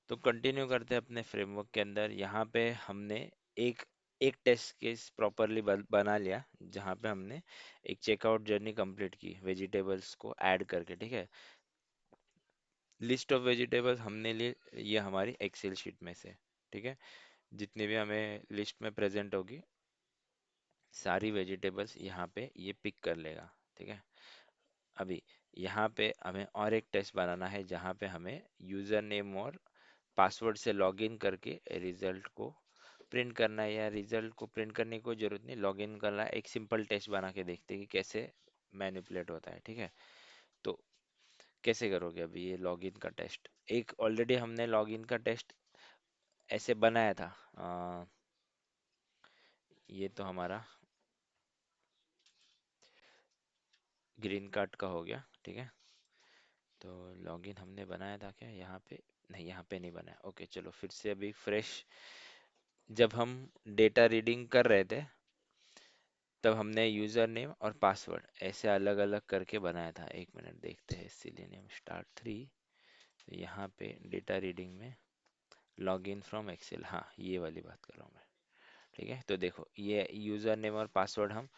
तो कंटिन्यू करते हैं अपने फ्रेमवर्क के अंदर। यहाँ पे हमने एक एक टेस्ट केस प्रॉपरली बना लिया, जहाँ पे हमने एक चेकआउट जर्नी कंप्लीट की वेजिटेबल्स को ऐड करके, ठीक है। लिस्ट ऑफ वेजिटेबल्स हमने लिए, ये हमारी एक्सेल शीट में से, ठीक है। जितनी भी हमें लिस्ट में प्रेजेंट होगी, सारी वेजिटेबल्स यहाँ पे ये पिक कर लेगा, ठीक है। अभी यहाँ पे हमें और एक टेस्ट बनाना है, जहाँ पे हमें यूजर नेम और पासवर्ड से लॉगिन करके रिजल्ट को प्रिंट करना है। या रिजल्ट को प्रिंट करने की कोई जरूरत नहीं, लॉगिन करना है। एक सिंपल टेस्ट बना के देखते हैं कि कैसे मैनिपुलेट होता है, ठीक है। तो कैसे करोगे अभी ये लॉगिन का टेस्ट? एक ऑलरेडी हमने लॉगिन का टेस्ट ऐसे बनाया था। ये तो हमारा ग्रीन कार्ड का हो गया, ठीक है। तो लॉगिन हमने बनाया था क्या यहाँ पे? नहीं, यहाँ पे नहीं बनाया। ओके, चलो फिर से अभी फ्रेश। जब हम डेटा रीडिंग कर रहे थे, तब हमने यूजर नेम और पासवर्ड ऐसे अलग अलग करके बनाया था। एक मिनट देखते हैं। सिलेनियम स्टार्ट 3, यहाँ पे डेटा रीडिंग में लॉगिन फ्रॉम एक्सेल, हाँ ये वाली बात कर रहा हूँ मैं, ठीक है। तो देखो, ये यूजर नेम और पासवर्ड हम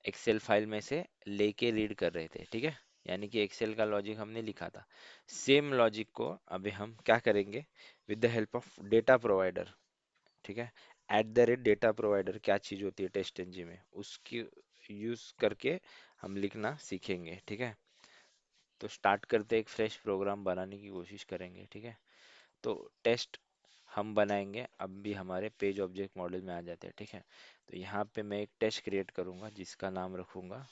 एक्सेल फाइल में से लेके रीड कर रहे थे, ठीक है। यानी कि एक्सेल का लॉजिक हमने लिखा था। सेम लॉजिक को अभी हम क्या करेंगे, with the help of data provider, ठीक है। At the rate data provider क्या चीज होती है टेस्ट एनजी में, उसकी यूज करके हम लिखना सीखेंगे, ठीक है। तो स्टार्ट करते एक फ्रेश प्रोग्राम बनाने की कोशिश करेंगे, ठीक है। तो टेस्ट हम बनाएंगे, अब भी हमारे पेज ऑब्जेक्ट मॉडल में आ जाते हैं, ठीक है। तो यहाँ पे मैं एक टेस्ट क्रिएट करूंगा, जिसका नाम रखूंगा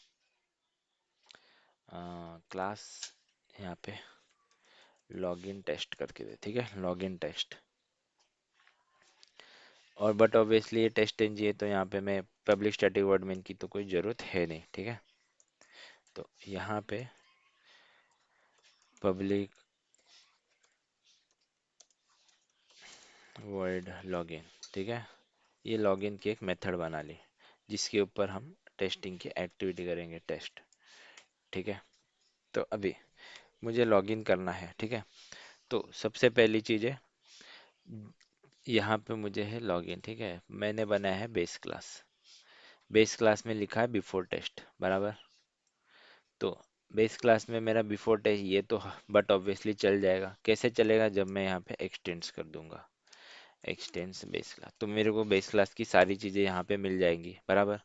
क्लास, यहाँ पे लॉगिन टेस्ट करके दे, ठीक है, लॉगिन टेस्ट। और बट ऑब्वियसली ये टेस्ट एनजी है, तो यहाँ पे मैं पब्लिक स्टैटिक वर्ड मेन की तो कोई ज़रूरत है नहीं, ठीक है। तो यहाँ पे पब्लिक वर्ड लॉगिन, ठीक है। ये लॉगिन की एक मेथड बना ली, जिसके ऊपर हम टेस्टिंग की एक्टिविटी करेंगे, टेस्ट, ठीक है। तो अभी मुझे लॉगिन करना है, ठीक है। तो सबसे पहली चीज़ है, यहाँ पे मुझे है लॉगिन, ठीक है। मैंने बनाया है बेस क्लास। बेस क्लास में लिखा है बिफोर टेस्ट, बराबर। तो बेस क्लास में मेरा बिफोर टेस्ट ये तो, बट ऑब्वियसली चल जाएगा। कैसे चलेगा? जब मैं यहाँ पे एक्सटेंड्स कर दूंगा, एक्सटेंड्स बेस क्लास, तो मेरे को बेस क्लास की सारी चीज़ें यहाँ पे मिल जाएंगी, बराबर।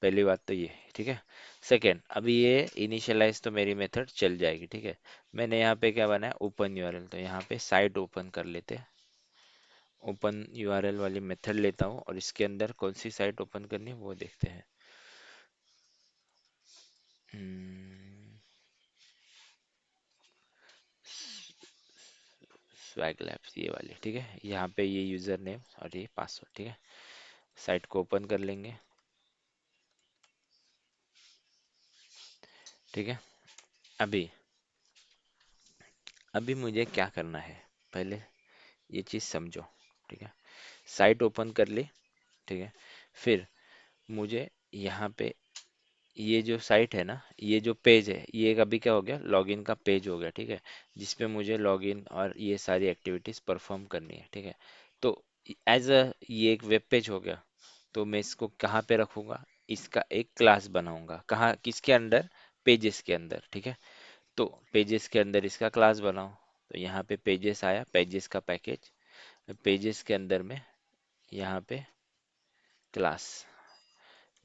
पहली बात तो ये है, ठीक है। सेकेंड, अभी ये इनिशियलाइज तो मेरी मेथड चल जाएगी, ठीक है। मैंने यहाँ पे क्या बनाया, ओपन यूआरएल, तो यहाँ पे साइट ओपन कर लेते हैं। ओपन यूआरएल वाली मेथड लेता हूँ, और इसके अंदर कौन सी साइट ओपन करनी है वो देखते हैं। स्वैग लैब्स ये वाली, ठीक है। यहाँ पे ये यूजर नेम और ये पासवर्ड, ठीक है। साइट को ओपन कर लेंगे, ठीक है। अभी अभी मुझे क्या करना है, पहले ये चीज़ समझो, ठीक है। साइट ओपन कर ली, ठीक है। फिर मुझे यहाँ पे ये जो साइट है ना, ये जो पेज है, ये एक अभी क्या हो गया, लॉगिन का पेज हो गया, ठीक है। जिसपे मुझे लॉगिन और ये सारी एक्टिविटीज परफॉर्म करनी है, ठीक है। तो एज अ ये एक वेब पेज हो गया। तो मैं इसको कहाँ पे रखूंगा, इसका एक क्लास बनाऊंगा, कहाँ, किसके अंदर, पेजेस के अंदर, ठीक है। तो पेजेस के अंदर इसका क्लास बनाओ। तो यहाँ पे पेजेस आया, पेजेस का पैकेज, पेजेस के अंदर में यहाँ पे क्लास,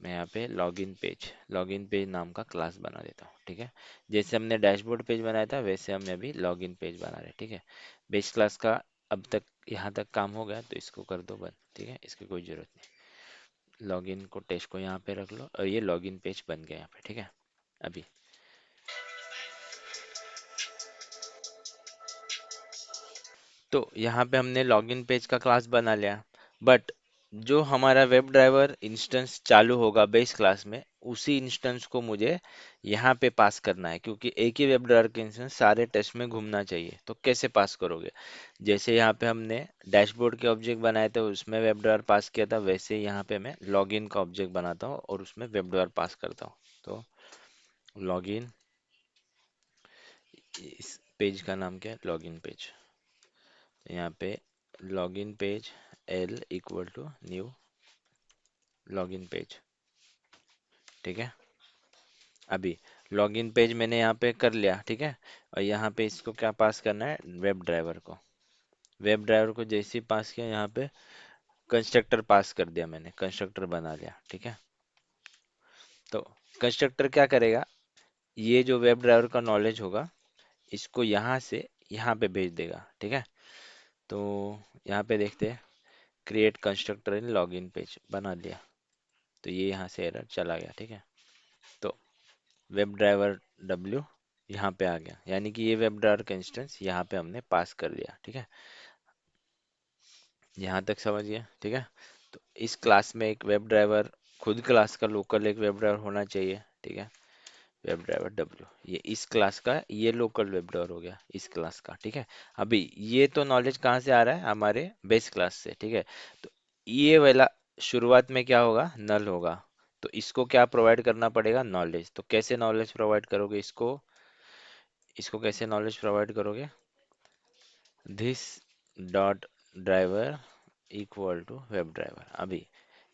मैं यहाँ पे लॉगिन पेज नाम का क्लास बना देता हूँ, ठीक है। जैसे हमने डैशबोर्ड पेज बनाया था, वैसे हमने अभी लॉगिन पेज बना रहे हैं, ठीक है। बेस क्लास का अब तक यहाँ तक काम हो गया, तो इसको कर दो बंद, ठीक है, इसकी कोई जरूरत नहीं। लॉगिन को, टेस्ट को यहाँ पे रख लो, और ये लॉगिन पेज बन गया यहाँ पे, ठीक है। अभी तो यहाँ पे हमने लॉगिन पेज का क्लास बना लिया, बट जो हमारा वेब ड्राइवर इंस्टेंस चालू होगा बेस क्लास में, उसी इंस्टेंस को मुझे यहाँ पे पास करना है, क्योंकि एक ही वेब ड्राइवर के इंस्टेंस सारे टेस्ट में घूमना चाहिए। तो कैसे पास करोगे? जैसे यहाँ पे हमने डैशबोर्ड के ऑब्जेक्ट बनाए थे, उसमें वेब ड्राइवर पास किया था, वैसे यहाँ पे मैं लॉगिन का ऑब्जेक्ट बनाता हूँ और उसमें वेब ड्राइवर पास करता हूँ। तो लॉगिन, इस पेज का नाम क्या है, लॉगिन पेज। यहाँ पे login page L equal to new login page. ठीक है, अभी लॉगिन पेज मैंने यहाँ पे कर लिया। ठीक है, और यहाँ पे इसको क्या पास करना है, वेब ड्राइवर को। वेब ड्राइवर को जैसे ही पास किया, यहाँ पे कंस्ट्रक्टर पास कर दिया मैंने, कंस्ट्रक्टर बना लिया। ठीक है, तो कंस्ट्रक्टर क्या करेगा, ये जो वेब ड्राइवर का नॉलेज होगा इसको यहाँ से यहाँ पे भेज देगा। ठीक है, तो यहाँ पे देखते हैं, क्रिएट कंस्ट्रक्टर इन लॉगिन पेज बना लिया, तो ये यहाँ से एरर चला गया। ठीक है, तो वेब ड्राइवर डब्ल्यू यहाँ पे आ गया, यानी कि ये वेब ड्राइवर का इंस्टेंस यहाँ पे हमने पास कर दिया। ठीक है, यहाँ तक समझिए। ठीक है, तो इस क्लास में एक वेब ड्राइवर, खुद क्लास का लोकल एक वेब ड्राइवर होना चाहिए। ठीक है, वेब ड्राइवर डब्ल्यू, ये इस क्लास का, ये लोकल वेब ड्राइवर हो गया इस क्लास का। ठीक है, अभी ये तो नॉलेज कहाँ से आ रहा है, हमारे बेस क्लास से। ठीक है, तो ये वाला शुरुआत में क्या होगा, नल होगा, तो इसको क्या प्रोवाइड करना पड़ेगा, नॉलेज। तो कैसे नॉलेज प्रोवाइड करोगे इसको, इसको कैसे नॉलेज प्रोवाइड करोगे, this dot driver equal to web driver. अभी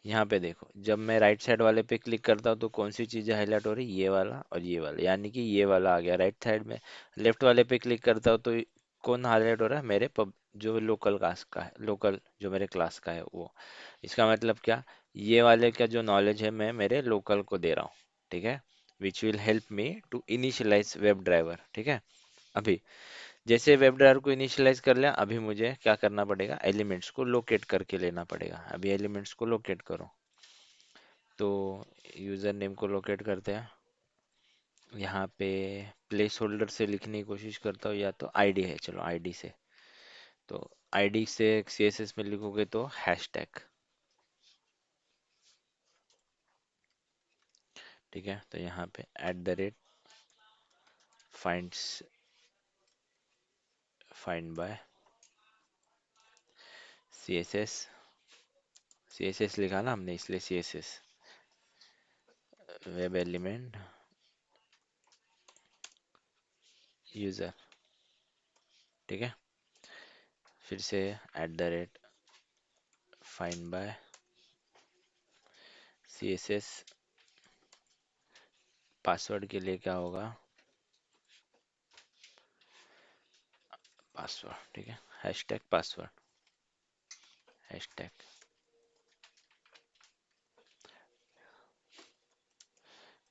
यहाँ पे देखो, जब मैं राइट साइड वाले पे क्लिक करता हूँ तो कौन सी चीजें हाईलाइट हो रही, ये वाला और ये वाला, यानी कि ये वाला आ गया राइट साइड में। लेफ्ट वाले पे क्लिक करता हूँ तो कौन हाईलाइट हो रहा है, मेरे जो लोकल क्लास का है, लोकल जो मेरे क्लास का है वो। इसका मतलब क्या, ये वाले का जो नॉलेज है मैं मेरे लोकल को दे रहा हूँ। ठीक है, which will help me to initialise web driver. ठीक है, अभी जैसे वेब ड्राइवर को इनिशियलाइज कर लिया, अभी मुझे क्या करना पड़ेगा, एलिमेंट्स को लोकेट करके लेना पड़ेगा। अभी एलिमेंट्स को लोकेट करो, तो यूजर नेम को लोकेट करते हैं। यहाँ पे प्लेस होल्डर से लिखने की कोशिश करता हूँ, या तो आईडी है, चलो आईडी से। तो आईडी से सीएसएस में लिखोगे तो हैशटैग। ठीक है, तो यहाँ पे @ finds, find by CSS, CSS लिखा ना हमने इसलिए सीएसएस, वेब एलिमेंट यूजर। ठीक है, फिर से फाइंड बाय सीएसएस, पासवर्ड के लिए क्या होगा, पासवर्ड। ठीक है, hashtag password, hashtag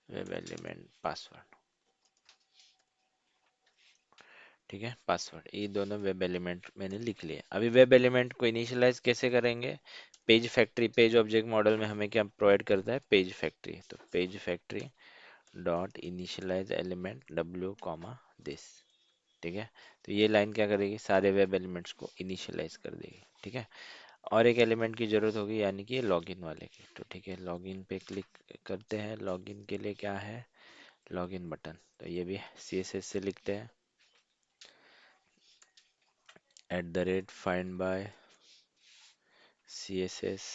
web element password. ठीक है, पासवर्ड, ये दोनों वेब एलिमेंट मैंने लिख लिए। अभी वेब एलिमेंट को इनिशियलाइज कैसे करेंगे, page factory, page object model में हमें क्या प्रोवाइड करता है, पेज फैक्ट्री। तो page factory dot initialise element W comma this. ठीक है, तो ये लाइन क्या करेगी, सारे वेब एलिमेंट्स को इनिशियलाइज कर देगी। ठीक है, और एक एलिमेंट की जरूरत होगी, यानी कि लॉगिन वाले की। तो ठीक है, लॉगिन पे क्लिक करते हैं। लॉगिन के लिए क्या है, लॉगिन बटन, तो ये भी सीएसएस से लिखते हैं, find by CSS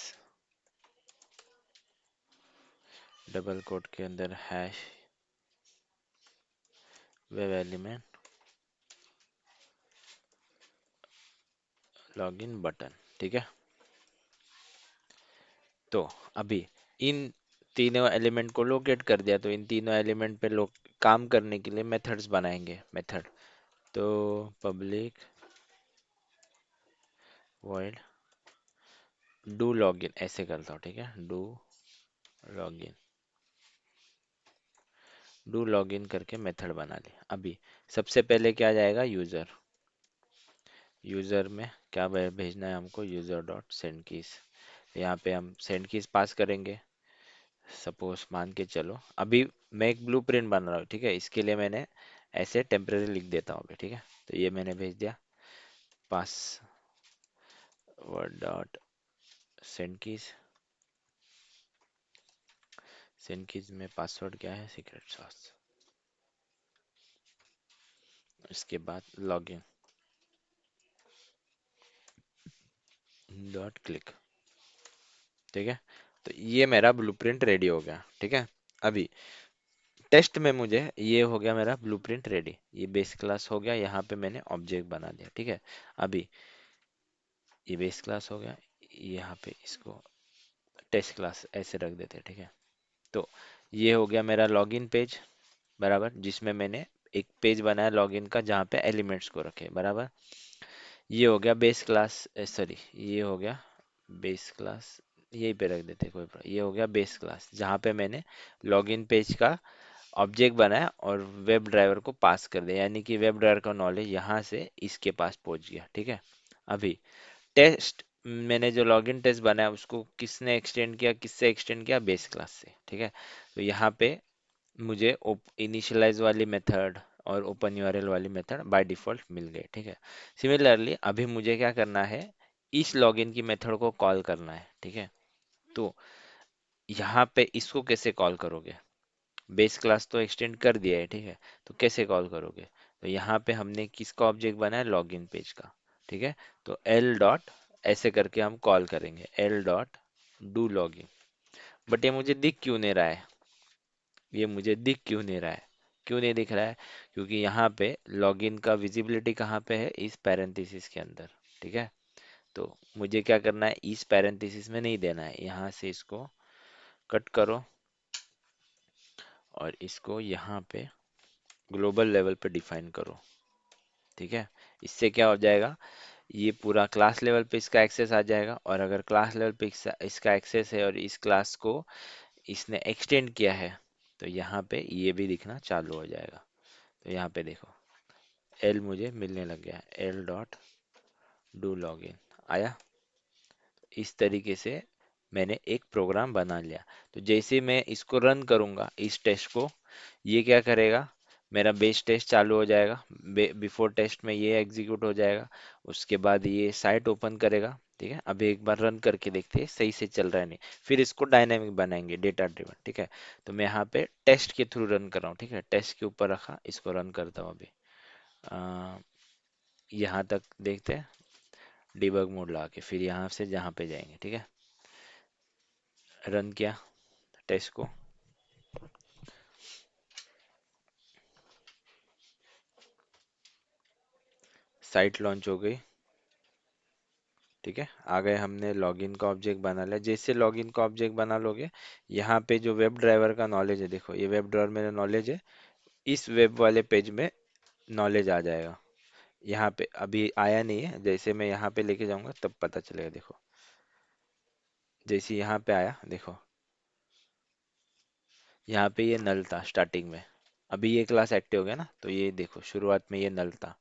double quote के अंदर hash web element login button. ठीक है, तो अभी इन तीनों एलिमेंट को लोकेट कर दिया, तो इन तीनों एलिमेंट पे लोग काम करने के लिए मेथड्स बनाएंगे, मेथड। तो पब्लिक वॉइड डू लॉगिन ऐसे करता हूँ। ठीक है, लॉगिन डू लॉगिन करके मेथड बना लिया। अभी सबसे पहले क्या जाएगा, यूजर। यूजर में क्या भेजना है हमको, यूजर डॉट सेंड कीज। यहाँ पे हम सेंड कीज पास करेंगे। सपोज मान के चलो, अभी मैं एक ब्लूप्रिंट बना रहा हूँ। ठीक है, इसके लिए मैंने ऐसे टेम्परेरी लिख देता हूँ अभी। ठीक है, तो ये मैंने भेज दिया, password dot send keys. Send keys में पासवर्ड क्या है, सीक्रेट सॉस। इसके बाद लॉगिन डॉट क्लिक। ठीक है, तो ये मेरा ब्लूप्रिंट रेडी हो गया। ठीक है, अभी टेस्ट में मुझे ये हो गया मेरा ब्लूप्रिंट रेडी, ये बेस क्लास हो गया, यहाँ पे मैंने ऑब्जेक्ट बना दिया। ठीक है, अभी ये बेस क्लास हो गया। यहाँ पे इसको टेस्ट क्लास ऐसे रख देते हैं, ठीक है। तो ये हो गया मेरा लॉगिन पेज, बराबर, जिसमें मैंने एक पेज बनाया लॉगिन का जहाँ पे एलिमेंट्स को रखे, बराबर। ये हो गया बेस क्लास, सॉरी, ये हो गया बेस क्लास, यहीं पे रख देते कोई ये हो गया बेस क्लास जहाँ पे मैंने लॉगिन पेज का ऑब्जेक्ट बनाया और वेब ड्राइवर को पास कर दिया, यानी कि वेब ड्राइवर का नॉलेज यहाँ से इसके पास पहुंच गया, ठीक है। अभी टेस्ट, मैंने जो लॉगिन टेस्ट बनाया उसको किसने एक्सटेंड किया, किससे एक्सटेंड किया, बेस क्लास से, ठीक है। तो यहाँ पे मुझे इनिशियलाइज वाली मेथड और ओपन यूआरएल वाली मेथड बाय डिफॉल्ट मिल गए, ठीक है। सिमिलरली अभी मुझे क्या करना है, इस लॉगिन की मेथड को कॉल करना है, ठीक है। तो यहाँ पे इसको कैसे कॉल करोगे, बेस क्लास तो एक्सटेंड कर दिया है, ठीक है। तो कैसे कॉल करोगे, तो यहाँ पे हमने किसका ऑब्जेक्ट बनाया, लॉगिन पेज का, ठीक है। तो एल डॉट ऐसे करके हम कॉल करेंगे, L dot do login. But ये मुझे दिख क्यों नहीं रहा है, ये मुझे दिख क्यों नहीं रहा है, क्यों नहीं दिख रहा है, क्योंकि यहाँ पे लॉगिन का विजिबिलिटी कहाँ पे है, इस पैरेंथेसिस के अंदर, ठीक है। तो मुझे क्या करना है, इस पैरेंथेसिस में नहीं देना है, यहाँ से इसको कट करो और इसको यहाँ पे ग्लोबल लेवल पे डिफाइन करो, ठीक है। इससे क्या हो जाएगा, ये पूरा क्लास लेवल पे इसका एक्सेस आ जाएगा, और अगर क्लास लेवल पे इसका एक्सेस है और इस क्लास को इसने एक्सटेंड किया है, तो यहाँ पे ये भी दिखना चालू हो जाएगा। तो यहाँ पे देखो एल मुझे मिलने लग गया, एल डॉट डू लॉगिन आया। इस तरीके से मैंने एक प्रोग्राम बना लिया। तो जैसे मैं इसको रन करूंगा इस टेस्ट को, ये क्या करेगा, मेरा बेस टेस्ट चालू हो जाएगा, बिफोर टेस्ट में ये एग्जीक्यूट हो जाएगा, उसके बाद ये साइट ओपन करेगा, ठीक है। अभी एक बार रन करके देखते हैं सही से चल रहा है नहीं, फिर इसको डायनामिक बनाएंगे, डेटा ड्रिवन, ठीक है। तो मैं यहाँ पे टेस्ट के थ्रू रन कर रहा हूँ, ठीक है, टेस्ट के ऊपर रखा, इसको रन करता हूँ अभी। यहाँ तक देखते हैं, डिबग मोड लगा के फिर यहाँ से जहाँ पे जाएंगे, ठीक है। रन किया टेस्ट को, साइट लॉन्च हो गई, ठीक है। आ गए, हमने लॉगिन का ऑब्जेक्ट बना लिया। जैसे लॉगिन का ऑब्जेक्ट बना लोगे, यहाँ पे जो वेब ड्राइवर का नॉलेज है, देखो ये वेब ड्राइवर मेरा नॉलेज है, इस वेब वाले पेज में नॉलेज आ जाएगा। यहाँ पे अभी आया नहीं है, जैसे मैं यहाँ पे लेके जाऊंगा तब पता चलेगा, देखो जैसे यहाँ पे आया, देखो यहाँ पे ये नल था स्टार्टिंग में, अभी ये क्लास एक्टिव हो गया ना, तो ये देखो शुरुआत में ये नल था,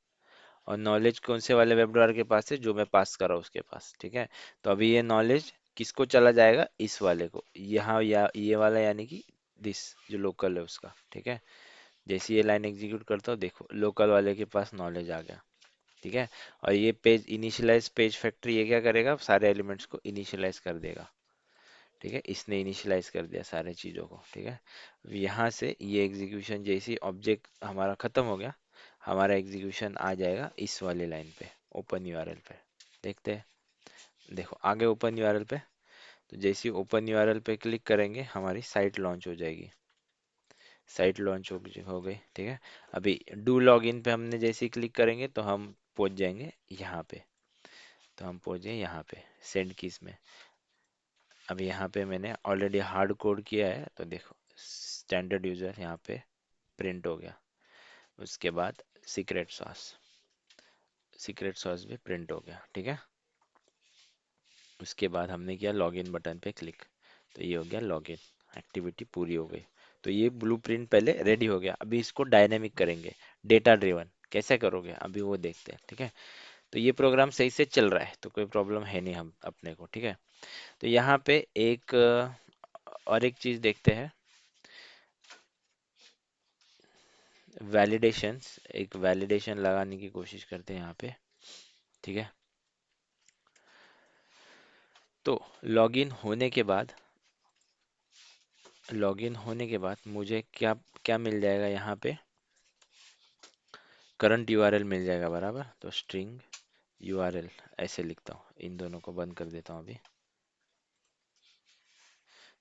और नॉलेज कौन से वाले वेब ड्राइवर के पास है, जो मैं पास कर रहा हूँ उसके पास, ठीक है। तो अभी ये नॉलेज किसको चला जाएगा, इस वाले को, यहाँ या ये वाला, यानी कि दिस जो लोकल है उसका, ठीक है। जैसे ये लाइन एग्जीक्यूट करता हूँ, देखो लोकल वाले के पास नॉलेज आ गया, ठीक है। और ये पेज इनिशियलाइज पेज फैक्ट्री, ये क्या करेगा, सारे एलिमेंट्स को इनिशियलाइज कर देगा, ठीक है। इसने इनिशियलाइज कर दिया सारे चीज़ों को, ठीक है। यहाँ से ये एग्जीक्यूशन, जैसे ऑब्जेक्ट हमारा खत्म हो गया, हमारा एग्जीक्यूशन आ जाएगा इस वाली लाइन पे, ओपन यूआरएल पे। देखते हैं, देखो आगे ओपन यूआरएल पे, तो जैसे ही ओपन यूआरएल पे क्लिक करेंगे हमारी साइट लॉन्च हो जाएगी, साइट लॉन्च हो गई, ठीक है। अभी डू लॉगिन पे हमने जैसे ही क्लिक करेंगे तो हम पहुंच जाएंगे यहाँ पे, तो हम पहुंच गए यहाँ पे सेंड कीज में। अब यहाँ पे मैंने ऑलरेडी हार्ड कोड किया है, तो देखो स्टैंडर्ड यूजर यहाँ पे प्रिंट हो गया। उसके बाद सीक्रेट सॉस, सीक्रेट सॉस भी प्रिंट हो गया, ठीक है। उसके बाद हमने किया लॉगिन बटन पे क्लिक, तो ये हो गया लॉगिन, एक्टिविटी पूरी हो गई। तो ये ब्लूप्रिंट पहले रेडी हो गया, अभी इसको डायनेमिक करेंगे, डेटा ड्रिवन कैसे करोगे अभी वो देखते हैं, ठीक है। तो ये प्रोग्राम सही से चल रहा है, तो कोई प्रॉब्लम है नहीं हम अपने को, ठीक है। तो यहाँ पे एक और एक चीज देखते हैं, वैलिडेशंस, एक वैलिडेशन लगाने की कोशिश करते हैं यहाँ पे, ठीक है। तो लॉगिन होने के बाद, लॉगिन होने के बाद मुझे क्या क्या मिल जाएगा, यहाँ पे करंट यूआरएल मिल जाएगा, बराबर। तो स्ट्रिंग यूआरएल ऐसे लिखता हूँ, इन दोनों को बंद कर देता हूँ अभी।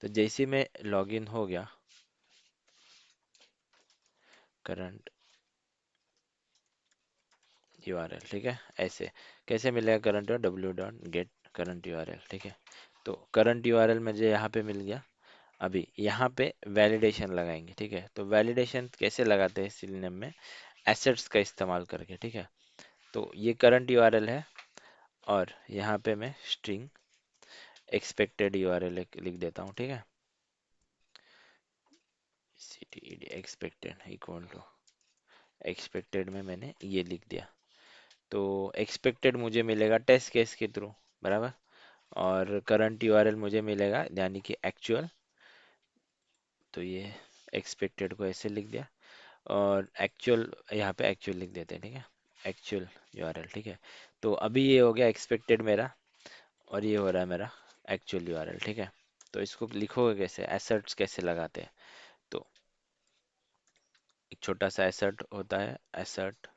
तो जैसे मैं लॉगिन हो गया, करंट, यूआरएल, ठीक है। ऐसे कैसे मिलेगा current URL, W dot gate current URL, ठीक है। तो करंट यूआरएल मुझे यहाँ पे मिल गया। अभी यहाँ पे वैलिडेशन लगाएंगे, ठीक है। तो वैलिडेशन कैसे लगाते हैं सिलेनियम में, एसेट्स का इस्तेमाल करके, ठीक है। तो ये करंट यूआरएल है, और यहाँ पे मैं स्ट्रिंग एक्सपेक्टेड यूआरएल लिख देता हूँ, ठीक है। ctd expected equal to, expected में मैंने ये लिख दिया। तो एक्सपेक्टेड मुझे मिलेगा टेस्ट केस के थ्रू, बराबर। और करंट यूआरएल मुझे मिलेगा यानी कि एक्चुअल। तो ये एक्सपेक्टेड को ऐसे लिख दिया, और एक्चुअल यहाँ पे एक्चुअल लिख देते हैं, ठीक है। एक्चुअल यूआरएल, ठीक है। तो अभी ये हो गया एक्सपेक्टेड मेरा, और ये हो रहा है मेरा एक्चुअल यूआरएल, ठीक है। तो इसको लिखोगे कैसे, एसर्ट्स कैसे लगाते हैं। तो एक छोटा सा एसर्ट होता है, एसर्ट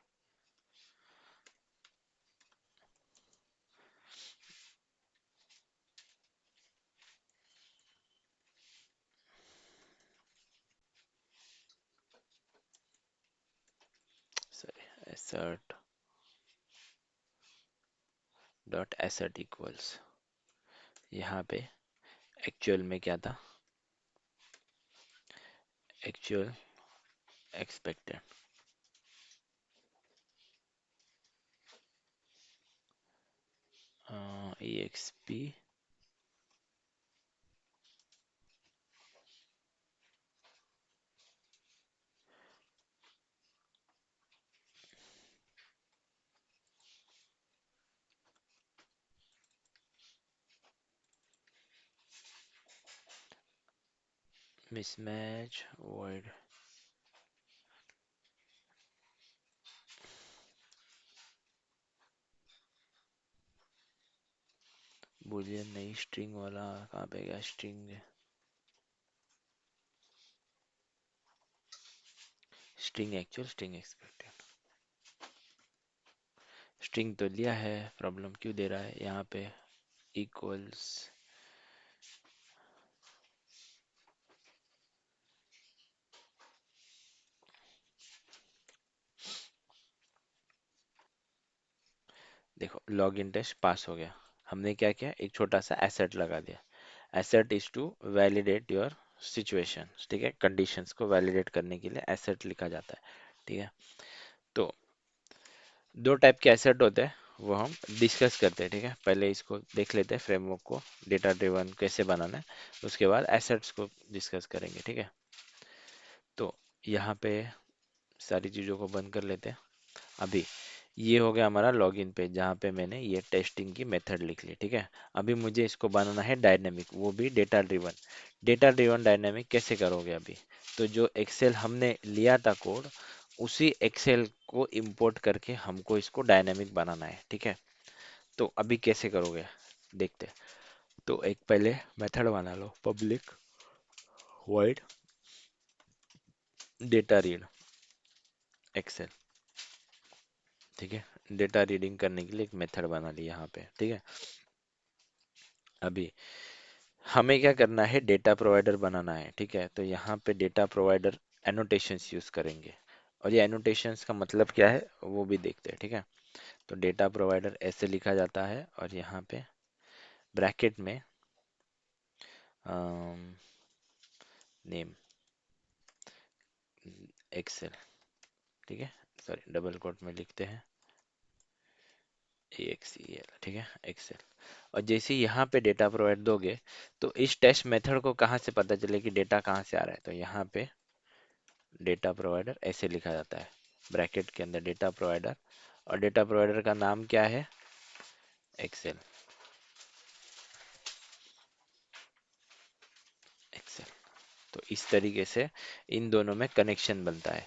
सॉरी, एसर्ट डॉट एसर्ट इक्वल्स, यहाँ पे एक्चुअल में क्या था, actual expected, EXP mismatch void, Boolean नहीं, स्ट्रिंग वाला कहाँ पे गया, string, string actual, string expected. String तो लिया है, प्रॉब्लम क्यों दे रहा है यहाँ पे, इक्वल्स, देखो लॉग इन टेस्ट पास हो गया। हमने क्या किया, एक छोटा सा एसेट लगा दिया। Assert is to validate your situation, ठीक है। कंडीशंस को वैलिडेट करने के लिए एसेट लिखा जाता है, ठीक है। तो दो टाइप के एसेट होते हैं, वो हम डिस्कस करते हैं, ठीक है। पहले इसको देख लेते हैं फ्रेमवर्क को, डेटा ड्रिवन कैसे बनाना है, उसके बाद एसेट्स को डिस्कस करेंगे, ठीक है। तो यहाँ पे सारी चीज़ों को बंद कर लेते हैं। अभी ये हो गया हमारा लॉगिन पेज, जहाँ पे मैंने ये टेस्टिंग की मेथड लिख ली, ठीक है। अभी मुझे इसको बनाना है डायनेमिक, वो भी data driven. Data driven dynamic कैसे करोगे अभी, तो जो एक्सेल हमने लिया था कोड, उसी एक्सेल को इंपोर्ट करके हमको इसको डायनेमिक बनाना है, ठीक है। तो अभी कैसे करोगे देखते हैं। तो एक पहले मेथड बना लो, public void data read Excel, ठीक है। डेटा रीडिंग करने के लिए एक मेथड बना ली यहाँ पे, ठीक है। अभी हमें क्या करना है, डेटा प्रोवाइडर बनाना है, ठीक है। तो यहाँ पे डेटा प्रोवाइडर एनोटेशंस यूज करेंगे, और ये एनोटेशंस का मतलब क्या है वो भी देखते हैं, ठीक है। तो डेटा प्रोवाइडर ऐसे लिखा जाता है, और यहाँ पे ब्रैकेट में नेम एक्सेल, ठीक है। सॉरी, डबल कोट में लिखते हैं AXEL, ठीक है, एक्सेल। और जैसे ही यहाँ पे डेटा प्रोवाइड दोगे, तो इस टेस्ट मेथड को कहाँ से पता चले कि डेटा कहाँ से आ रहा है, तो यहाँ पे डेटा प्रोवाइडर ऐसे लिखा जाता है, ब्रैकेट के अंदर डेटा प्रोवाइडर, और डेटा प्रोवाइडर का नाम क्या है, एक्सेल, एक्सेल। तो इस तरीके से इन दोनों में कनेक्शन बनता है।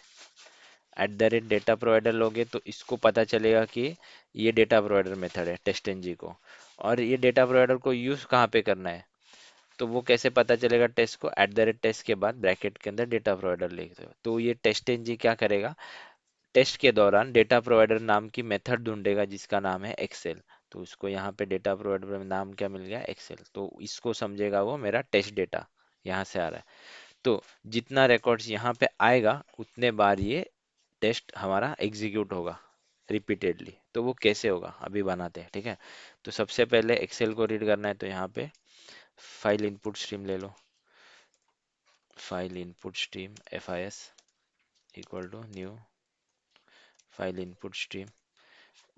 At the rate data provider लोगे तो इसको पता चलेगा कि ये डेटा प्रोवाइडर मेथड है टेस्ट एनजी को, और ये डेटा प्रोवाइडर को यूज कहाँ पे करना है, तो वो कैसे पता चलेगा, टेस्ट को एट द रेट टेस्ट के बाद ब्रैकेट के अंदर डेटा प्रोवाइडर लिख दो। तो ये टेस्ट एनजी क्या करेगा, टेस्ट के दौरान डेटा प्रोवाइडर नाम की मेथड ढूंढेगा जिसका नाम है एक्सेल। तो उसको यहाँ पे डेटा प्रोवाइडर में नाम क्या मिल गया, एक्सेल। तो इसको समझेगा वो मेरा टेस्ट डेटा यहाँ से आ रहा है। तो जितना रिकॉर्ड्स यहाँ पे आएगा, उतने बार ये टेस्ट हमारा एग्जीक्यूट होगा, रिपीटेडली। तो वो कैसे होगा अभी बनाते हैं, ठीक है। तो सबसे पहले एक्सेल को रीड करना है, तो यहाँ पे फाइल इनपुट स्ट्रीम ले लो। File input stream FIS equal to new file input stream.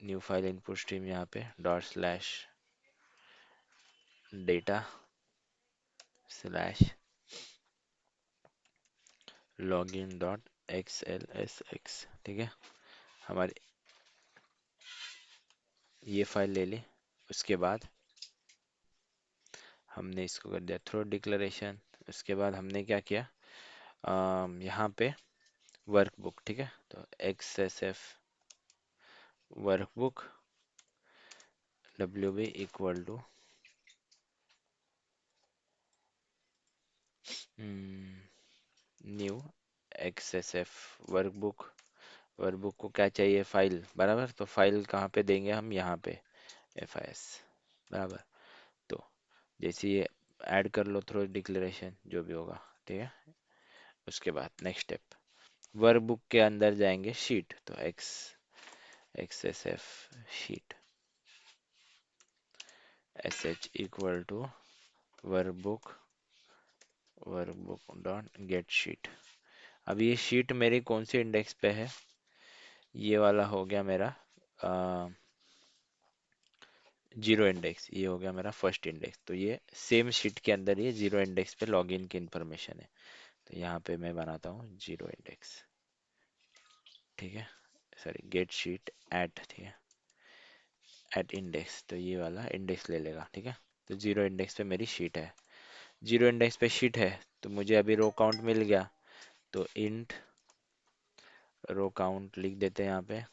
New file input stream यहाँ पे dot slash data slash login dot XLSX, ठीक है। हमारी ये फाइल ले ली। उसके बाद हमने इसको कर दिया थ्रो डिक्लेरेशन। उसके बाद हमने क्या किया, यहाँ पे वर्कबुक, ठीक है। तो XSF workbook WB equal to new XSF workbook. Workbook को क्या चाहिए, फाइल, बराबर। तो फाइल कहाँ पे देंगे हम, यहाँ पे FIS, बराबर। तो जैसे ये ऐड कर लो थ्रो डिक्लेरेशन जो भी होगा, ठीक है। उसके बाद नेक्स्ट स्टेप, वर्कबुक के अंदर जाएंगे शीट, तो XSF sheet SH equal to workbook workbook dot get sheet. अब ये शीट मेरी कौन सी इंडेक्स पे है, ये वाला हो गया मेरा जीरो इंडेक्स, ये हो गया मेरा फर्स्ट इंडेक्स। तो ये सेम शीट के अंदर ये जीरो इंडेक्स पे लॉगिन की इंफॉर्मेशन है। तो यहाँ पे मैं बनाता हूँ जीरो इंडेक्स, ठीक है। सॉरी, गेट शीट एट, ठीक है, एट इंडेक्स। तो ये वाला इंडेक्स ले लेगा, ठीक है। तो जीरो इंडेक्स पे मेरी शीट है। जीरो इंडेक्स पे शीट है, तो मुझे अभी रो काउंट मिल गया। तो इंट रो काउंट लिख देते हैं यहाँ पे,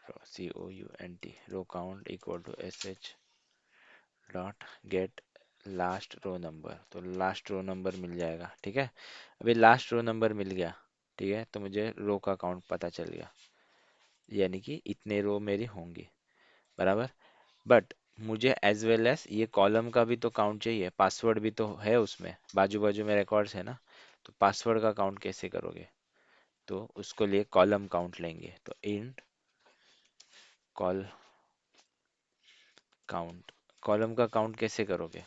COUNT row count equal to SH dot get last row number. तो लास्ट रो नंबर मिल जाएगा, ठीक है। अभी लास्ट रो नंबर मिल गया, ठीक है। तो मुझे रो का काउंट पता चल गया, यानी कि इतने रो मेरी होंगी, बराबर। बट मुझे एज वेल एज ये कॉलम का भी तो काउंट चाहिए, पासवर्ड भी तो है उसमें, बाजू बाजू में रिकॉर्ड्स है ना। तो पासवर्ड का काउंट कैसे करोगे, तो उसको लिए कॉलम काउंट लेंगे। तो इंट कॉल काउंट, कॉलम का काउंट कैसे करोगे,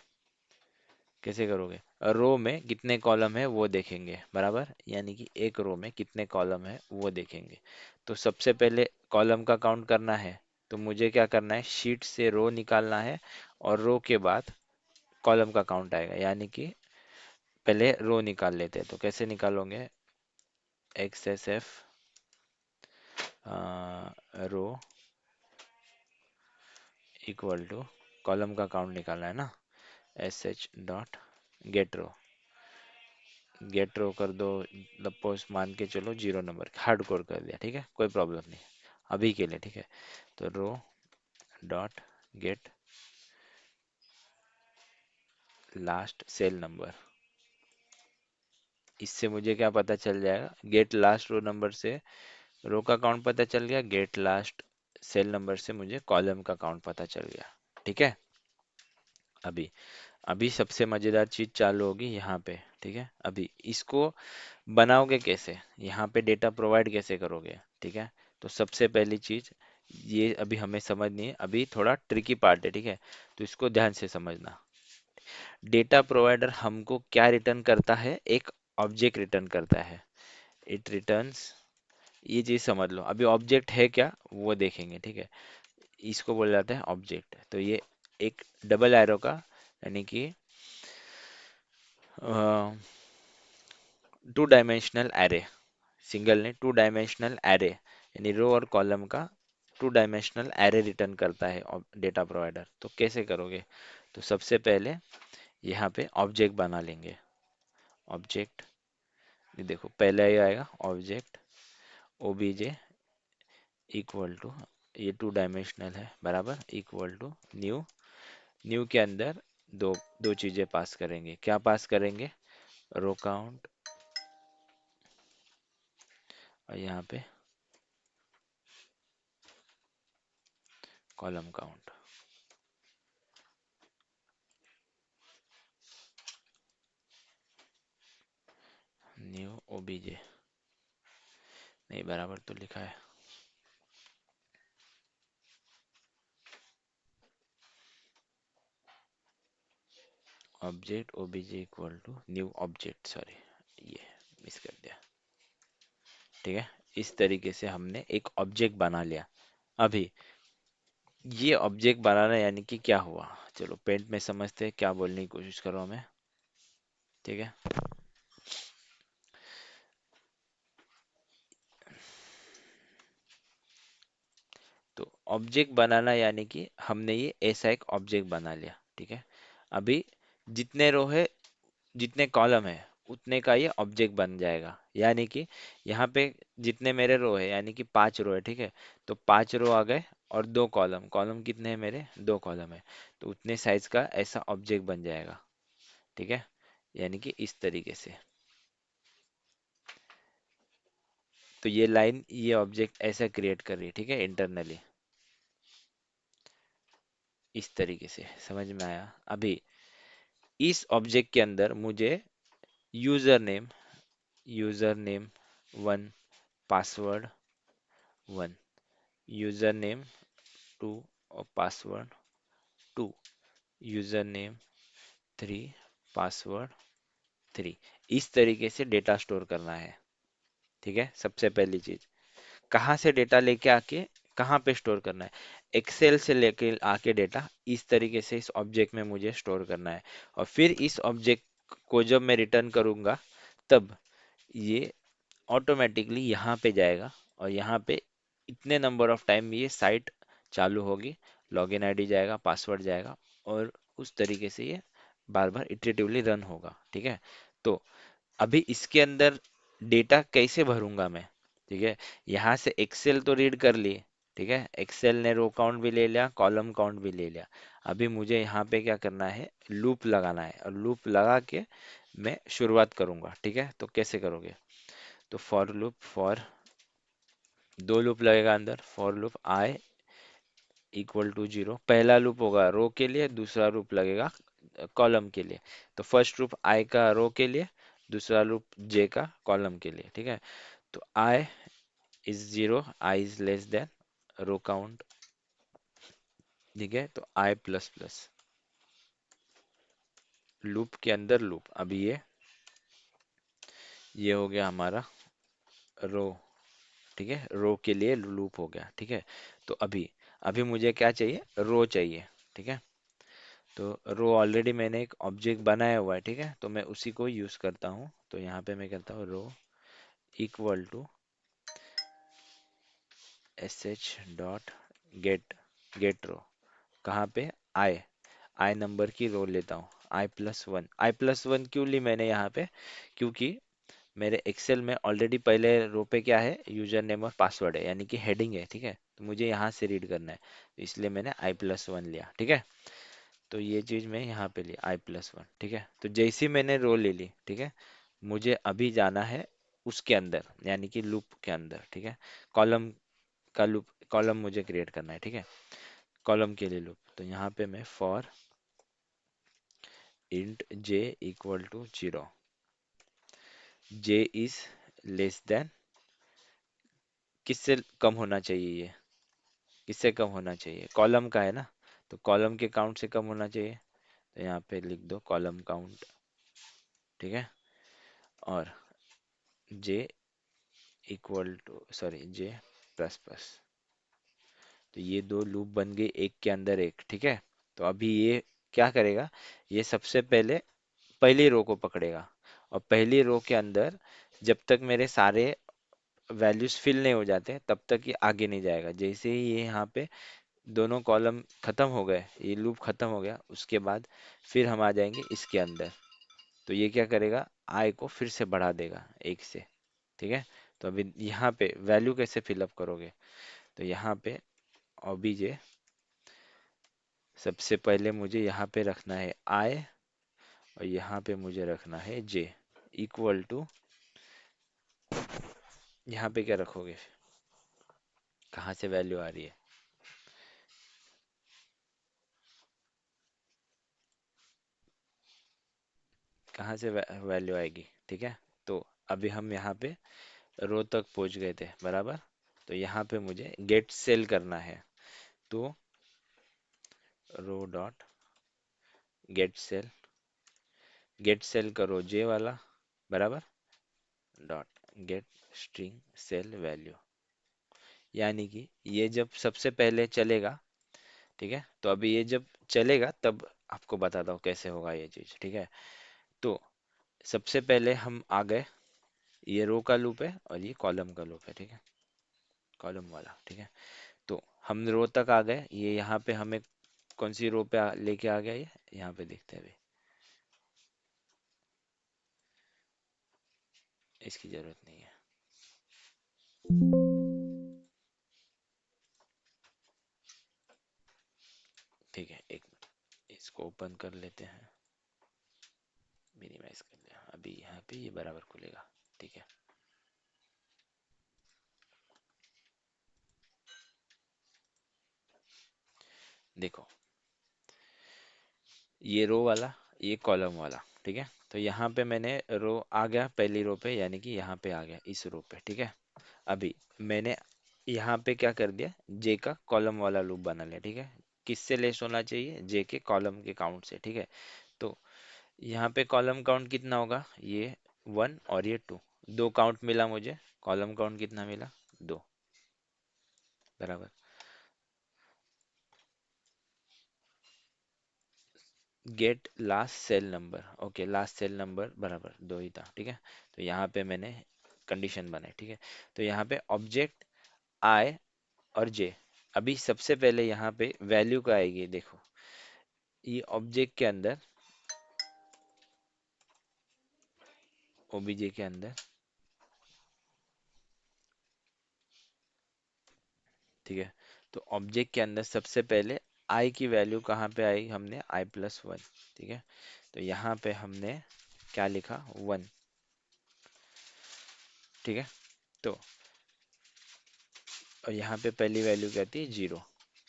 रो में कितने कॉलम है वो देखेंगे, बराबर। यानी कि एक रो में कितने कॉलम है वो देखेंगे। तो सबसे पहले कॉलम का काउंट करना है, तो मुझे क्या करना है, शीट से रो निकालना है, और रो के बाद कॉलम का काउंट आएगा। यानी कि पहले रो निकाल लेते हैं, तो कैसे निकालोगे, XSF row equal to column का काउंट निकालना है ना, SH dot get row. Get row कर दो, सपोज मान के चलो जीरो नंबर, हार्ड कोड कर दिया, ठीक है, कोई प्रॉब्लम नहीं अभी के लिए, ठीक है। तो row dot get last cell number, इससे मुझे क्या पता चल जाएगा, गेट लास्ट रो नंबर से रो का काउंट पता चल गया, गेट लास्ट सेल नंबर से मुझे कॉलम का काउंट पता चल गया, ठीक है। अभी अभी सबसे मजेदार चीज चालू होगी यहाँ पे, ठीक है। अभी इसको बनाओगे कैसे, यहाँ पे डेटा प्रोवाइड कैसे करोगे, ठीक है। तो सबसे पहली चीज ये अभी हमें समझनी है, अभी थोड़ा ट्रिकी पार्ट है, ठीक है। तो इसको ध्यान से समझना। डेटा प्रोवाइडर हमको क्या रिटर्न करता है, एक ऑब्जेक्ट रिटर्न करता है। इट रिटर्न्स, ये चीज समझ लो। अभी ऑब्जेक्ट है क्या वो देखेंगे, ठीक है। इसको बोला जाता है ऑब्जेक्ट। तो ये एक डबल एरो का, यानी कि टू डायमेंशनल एरे, सिंगल ने टू डायमेंशनल एरे, यानी रो और कॉलम का टू डायमेंशनल एरे रिटर्न करता है डेटा प्रोवाइडर। तो कैसे करोगे, तो सबसे पहले यहाँ पे ऑब्जेक्ट बना लेंगे। ऑब्जेक्ट, ये देखो पहले ही आएगा ऑब्जेक्ट OBJ इक्वल टू, ये टू डायमेंशनल है, बराबर, इक्वल टू न्यू। न्यू के अंदर दो दो चीजें पास करेंगे, क्या पास करेंगे, रो काउंट, और यहाँ पे कॉलम काउंट। न्यू OBJ, नहीं बराबर तो लिखा है, object OBJ equal to new object, sorry ये मिस कर दिया। ठीक है, इस तरीके से हमने एक ऑब्जेक्ट बना लिया। अभी ये ऑब्जेक्ट बनाना यानी कि क्या हुआ, चलो पेंट में समझते हैं, क्या बोलने की कोशिश कर रहा हूं मैं। ठीक है, तो ऑब्जेक्ट बनाना यानी कि हमने ये ऐसा एक ऑब्जेक्ट बना लिया। ठीक है, अभी जितने रो है, जितने कॉलम है, उतने का ये ऑब्जेक्ट बन जाएगा। यानी कि यहाँ पे जितने मेरे रो है, यानी कि 5 रो है। ठीक है, तो 5 रो आ गए, और 2 कॉलम, कॉलम कितने हैं मेरे, 2 कॉलम है, तो उतने साइज का ऐसा ऑब्जेक्ट बन जाएगा। ठीक है, यानी कि इस तरीके से। तो ये लाइन ये ऑब्जेक्ट ऐसा क्रिएट कर रही है। ठीक है, इंटरनली इस तरीके से समझ में आया। अभी इस ऑब्जेक्ट के अंदर मुझे user name 1, password 1, user name 2 और पासवर्ड 2, यूजर नेम 3, पासवर्ड 3, इस तरीके से डेटा स्टोर करना है। ठीक है, सबसे पहली चीज, कहाँ से डेटा लेके आके कहाँ पे स्टोर करना है, एक्सेल से लेके आके डेटा इस तरीके से इस ऑब्जेक्ट में मुझे स्टोर करना है। और फिर इस ऑब्जेक्ट को जब मैं रिटर्न करूंगा, तब ये ऑटोमेटिकली यहाँ पे जाएगा, और यहाँ पे इतने नंबर ऑफ टाइम ये साइट चालू होगी, लॉगिन आईडी जाएगा, पासवर्ड जाएगा, और उस तरीके से ये बार बार इटरेटिवली रन होगा। ठीक है, तो अभी इसके अंदर डेटा कैसे भरूंगा मैं। ठीक है, यहाँ से एक्सेल तो रीड कर ली। ठीक है, एक्सेल ने रो काउंट भी ले लिया, कॉलम काउंट भी ले लिया। अभी मुझे यहाँ पे क्या करना है, लूप लगाना है, और लूप लगा के मैं शुरुआत करूंगा। ठीक है, तो कैसे करोगे, तो फॉर लूप, फॉर 2 लूप लगेगा अंदर, for loop I equal to 0, पहला लूप होगा रो के लिए, दूसरा लूप लगेगा कॉलम के लिए। तो फर्स्ट लूप आई का रो के लिए, दूसरा लूप जे का कॉलम के लिए। ठीक है, तो I is 0, I is less than row count. ठीक है, तो आई प्लस प्लस, लूप के अंदर लूप। अभी ये हो गया हमारा रो। ठीक है, रो के लिए लूप हो गया। ठीक है, तो अभी अभी मुझे क्या चाहिए, रो चाहिए। ठीक है, तो रो ऑलरेडी मैंने एक ऑब्जेक्ट बनाया हुआ है। ठीक है, तो मैं उसी को यूज करता हूँ। तो यहाँ पे मैं करता हूँ row equal to S H dot get, get row, कहाँ पे, आई, आई नंबर की रो लेता हूँ, I+1। I+1 क्यों ली मैंने यहाँ पे, क्योंकि मेरे एक्सेल में ऑलरेडी पहले रो पे क्या है, यूजर नेम और पासवर्ड है, यानी कि हेडिंग है। ठीक है, तो मुझे यहाँ से रीड करना है, तो इसलिए मैंने I+1 लिया। ठीक है, तो ये चीज मैं यहाँ पे ली I+1। ठीक है, तो जैसी मैंने रो ले ली, ठीक है, मुझे अभी जाना है उसके अंदर, यानी कि लूप के अंदर। ठीक है, कॉलम का लूप, कॉलम मुझे क्रिएट करना है। ठीक है, कॉलम के लिए लूप, तो यहाँ पे मैं for int j equal to 0, j is less than, किससे कम होना चाहिए ये, किससे कम होना चाहिए, कॉलम का है ना, तो कॉलम के काउंट से कम होना चाहिए। तो यहाँ पे लिख दो कॉलम काउंट। ठीक है, और j equal to, sorry j plus plus, तो ये 2 लूप बन गए, एक के अंदर एक। ठीक है, तो अभी ये क्या करेगा, ये सबसे पहले पहली रो को पकड़ेगा, और पहली रो के अंदर जब तक मेरे सारे वैल्यूज फिल नहीं हो जाते, तब तक ये आगे नहीं जाएगा। जैसे ही ये यहाँ पे दोनों कॉलम खत्म हो गए, ये लूप खत्म हो गया, उसके बाद फिर हम आ जाएंगे इसके अंदर। तो ये क्या करेगा, आई को फिर से बढ़ा देगा 1 से। ठीक है, तो अभी यहाँ पे वैल्यू कैसे फिलअप करोगे, तो यहाँ पे ऑब्जे, सबसे पहले मुझे यहाँ पे रखना है आई, और यहाँ पे मुझे रखना है जे इक्वल टू, यहाँ पे क्या रखोगे, कहाँ से वैल्यू आ रही है, कहाँ से वैल्यू आएगी। ठीक है, तो अभी हम यहाँ पे रो तक पहुँच गए थे, बराबर। तो यहाँ पे मुझे गेट सेल करना है, तो row dot get cell, get cell करो जे वाला, बराबर, dot get string cell value, यानी कि ये जब सबसे पहले चलेगा, ठीक है, तो अभी ये जब चलेगा तब आपको बताता हूँ कैसे होगा ये चीज, ठीक है। तो सबसे पहले हम आ गए, ये रो का लूप है और ये कॉलम का लूप है, ठीक है, कॉलम वाला, ठीक है। तो हम रो तक आ गए, ये यहाँ पे हमें कौन सी रो पे लेके आ गया, ये यहाँ पे देखते हैं अभी, इसकी जरूरत नहीं है, ठीक है, एक मिनट इसको ओपन कर लेते हैं, मिनिमाइज कर लिया, अभी यहाँ पे ये बराबर खुलेगा, ठीक है। देखो, ये रो वाला, ये कॉलम वाला, ठीक है, तो यहाँ पे मैंने रो आ गया पहली रो पे, यानी कि यहाँ पे आ गया इस रो पे, ठीक है। अभी मैंने यहाँ पे क्या कर दिया, जे का कॉलम वाला लूप बना लिया, ठीक है। किससे लेस होना चाहिए, जे के कॉलम के काउंट से, ठीक है। तो यहाँ पे कॉलम काउंट कितना होगा, ये 1 और ये 2, दो काउंट मिला मुझे, कॉलम काउंट कितना मिला, 2, बराबर। Get last cell number, okay, last cell number बराबर 2 ही था, ठीक है। तो यहाँ पे मैंने कंडीशन बनाई, ठीक है। तो यहाँ पे ऑब्जेक्ट आई और जे, अभी सबसे पहले यहाँ पे वैल्यू का आएगी, देखो ये ऑब्जेक्ट के अंदर, ओबीजे के अंदर, ठीक है। तो ऑब्जेक्ट के अंदर सबसे पहले आई की वैल्यू कहाँ पे आई, हमने i+1, ठीक है। तो यहाँ पे हमने क्या लिखा, 1, ठीक है। तो और यहाँ पे पहली वैल्यू क्या थी, 0,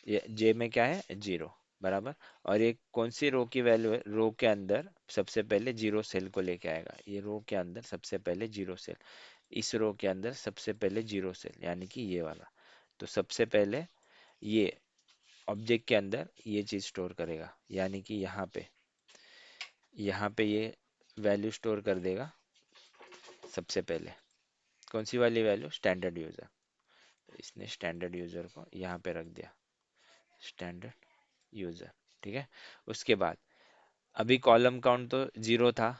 ये जे में क्या है, 0, बराबर। और ये कौन सी रो की वैल्यू है, रो के अंदर सबसे पहले 0 सेल को लेके आएगा, ये रो के अंदर सबसे पहले 0 सेल, इस रो के अंदर सबसे पहले 0 सेल, यानी कि ये वाला। तो सबसे पहले ये ऑब्जेक्ट के अंदर ये चीज स्टोर करेगा, यानी कि यहाँ पे ये वैल्यू स्टोर कर देगा, सबसे पहले कौन सी वाली वैल्यू, स्टैंडर्ड यूजर। तो इसने स्टैंडर्ड यूजर को यहाँ पे रख दिया, स्टैंडर्ड यूजर, ठीक है। उसके बाद अभी कॉलम काउंट तो 0 था,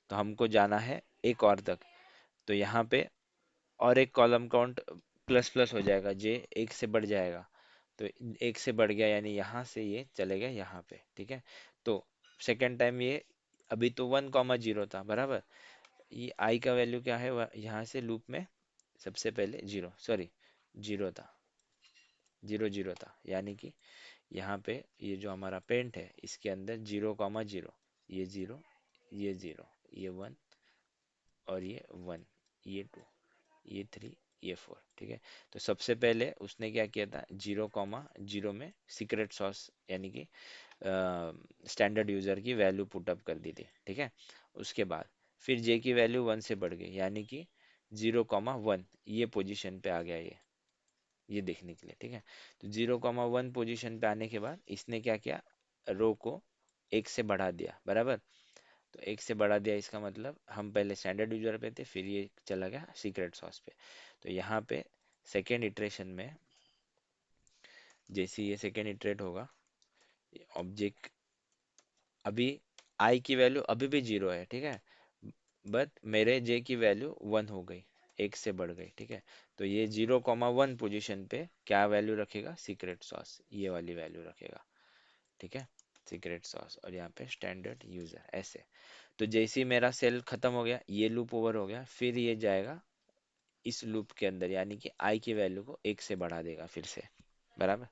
तो हमको जाना है एक और तक, तो यहाँ पे और एक कॉलम काउंट प्लस प्लस हो जाएगा, जे एक से बढ़ जाएगा, तो एक से बढ़ गया, यानी यहाँ से ये चले गए यहाँ पे, ठीक है। तो सेकेंड टाइम ये, अभी तो 1,0 था, बराबर। ये आई का वैल्यू क्या है, यहाँ से लूप में सबसे पहले 0, सॉरी 0 था, 0 0 था, यानी कि यहाँ पे ये जो हमारा पेंट है इसके अंदर 0,0, ये 0, ये 0, ये 1 और ये 1, ये 2, ये 3, ये 4, ठीक है। तो सबसे पहले उसने क्या किया था, 0,0 में सीक्रेट सॉस, यानी कि स्टैंडर्ड यूजर की वैल्यू पुटअप कर दी थी, ठीक है। उसके बाद फिर जे की वैल्यू 1 से बढ़ गई, यानी कि 0,1 ये पोजीशन पे आ गया, ये देखने के लिए, ठीक है। तो 0,1 पोजीशन पे आने के बाद इसने क्या किया, रो को एक से बढ़ा दिया, बराबर। तो एक से बढ़ा दिया, इसका मतलब हम पहले स्टैंडर्ड यूजर पे थे, फिर ये चला गया सीक्रेट सॉस पे। तो यहाँ पे सेकेंड इटरेशन में, जैसे ये सेकेंड इटरेट होगा, ऑब्जेक्ट अभी आई की वैल्यू अभी भी 0 है, ठीक है, बट मेरे जे की वैल्यू 1 हो गई, एक से बढ़ गई, ठीक है। तो ये 0,1 पोजीशन पे क्या वैल्यू रखेगा, सीक्रेट सॉस, ये वाली वैल्यू रखेगा, ठीक है, सीक्रेट सॉस, और यहाँ पे स्टैंडर्ड यूजर, ऐसे। तो जैसे ही मेरा सेल खत्म हो गया, ये लूप ओवर हो गया, फिर ये जाएगा इस लूप के अंदर, यानी कि आई की वैल्यू को एक से बढ़ा देगा फिर से, बराबर।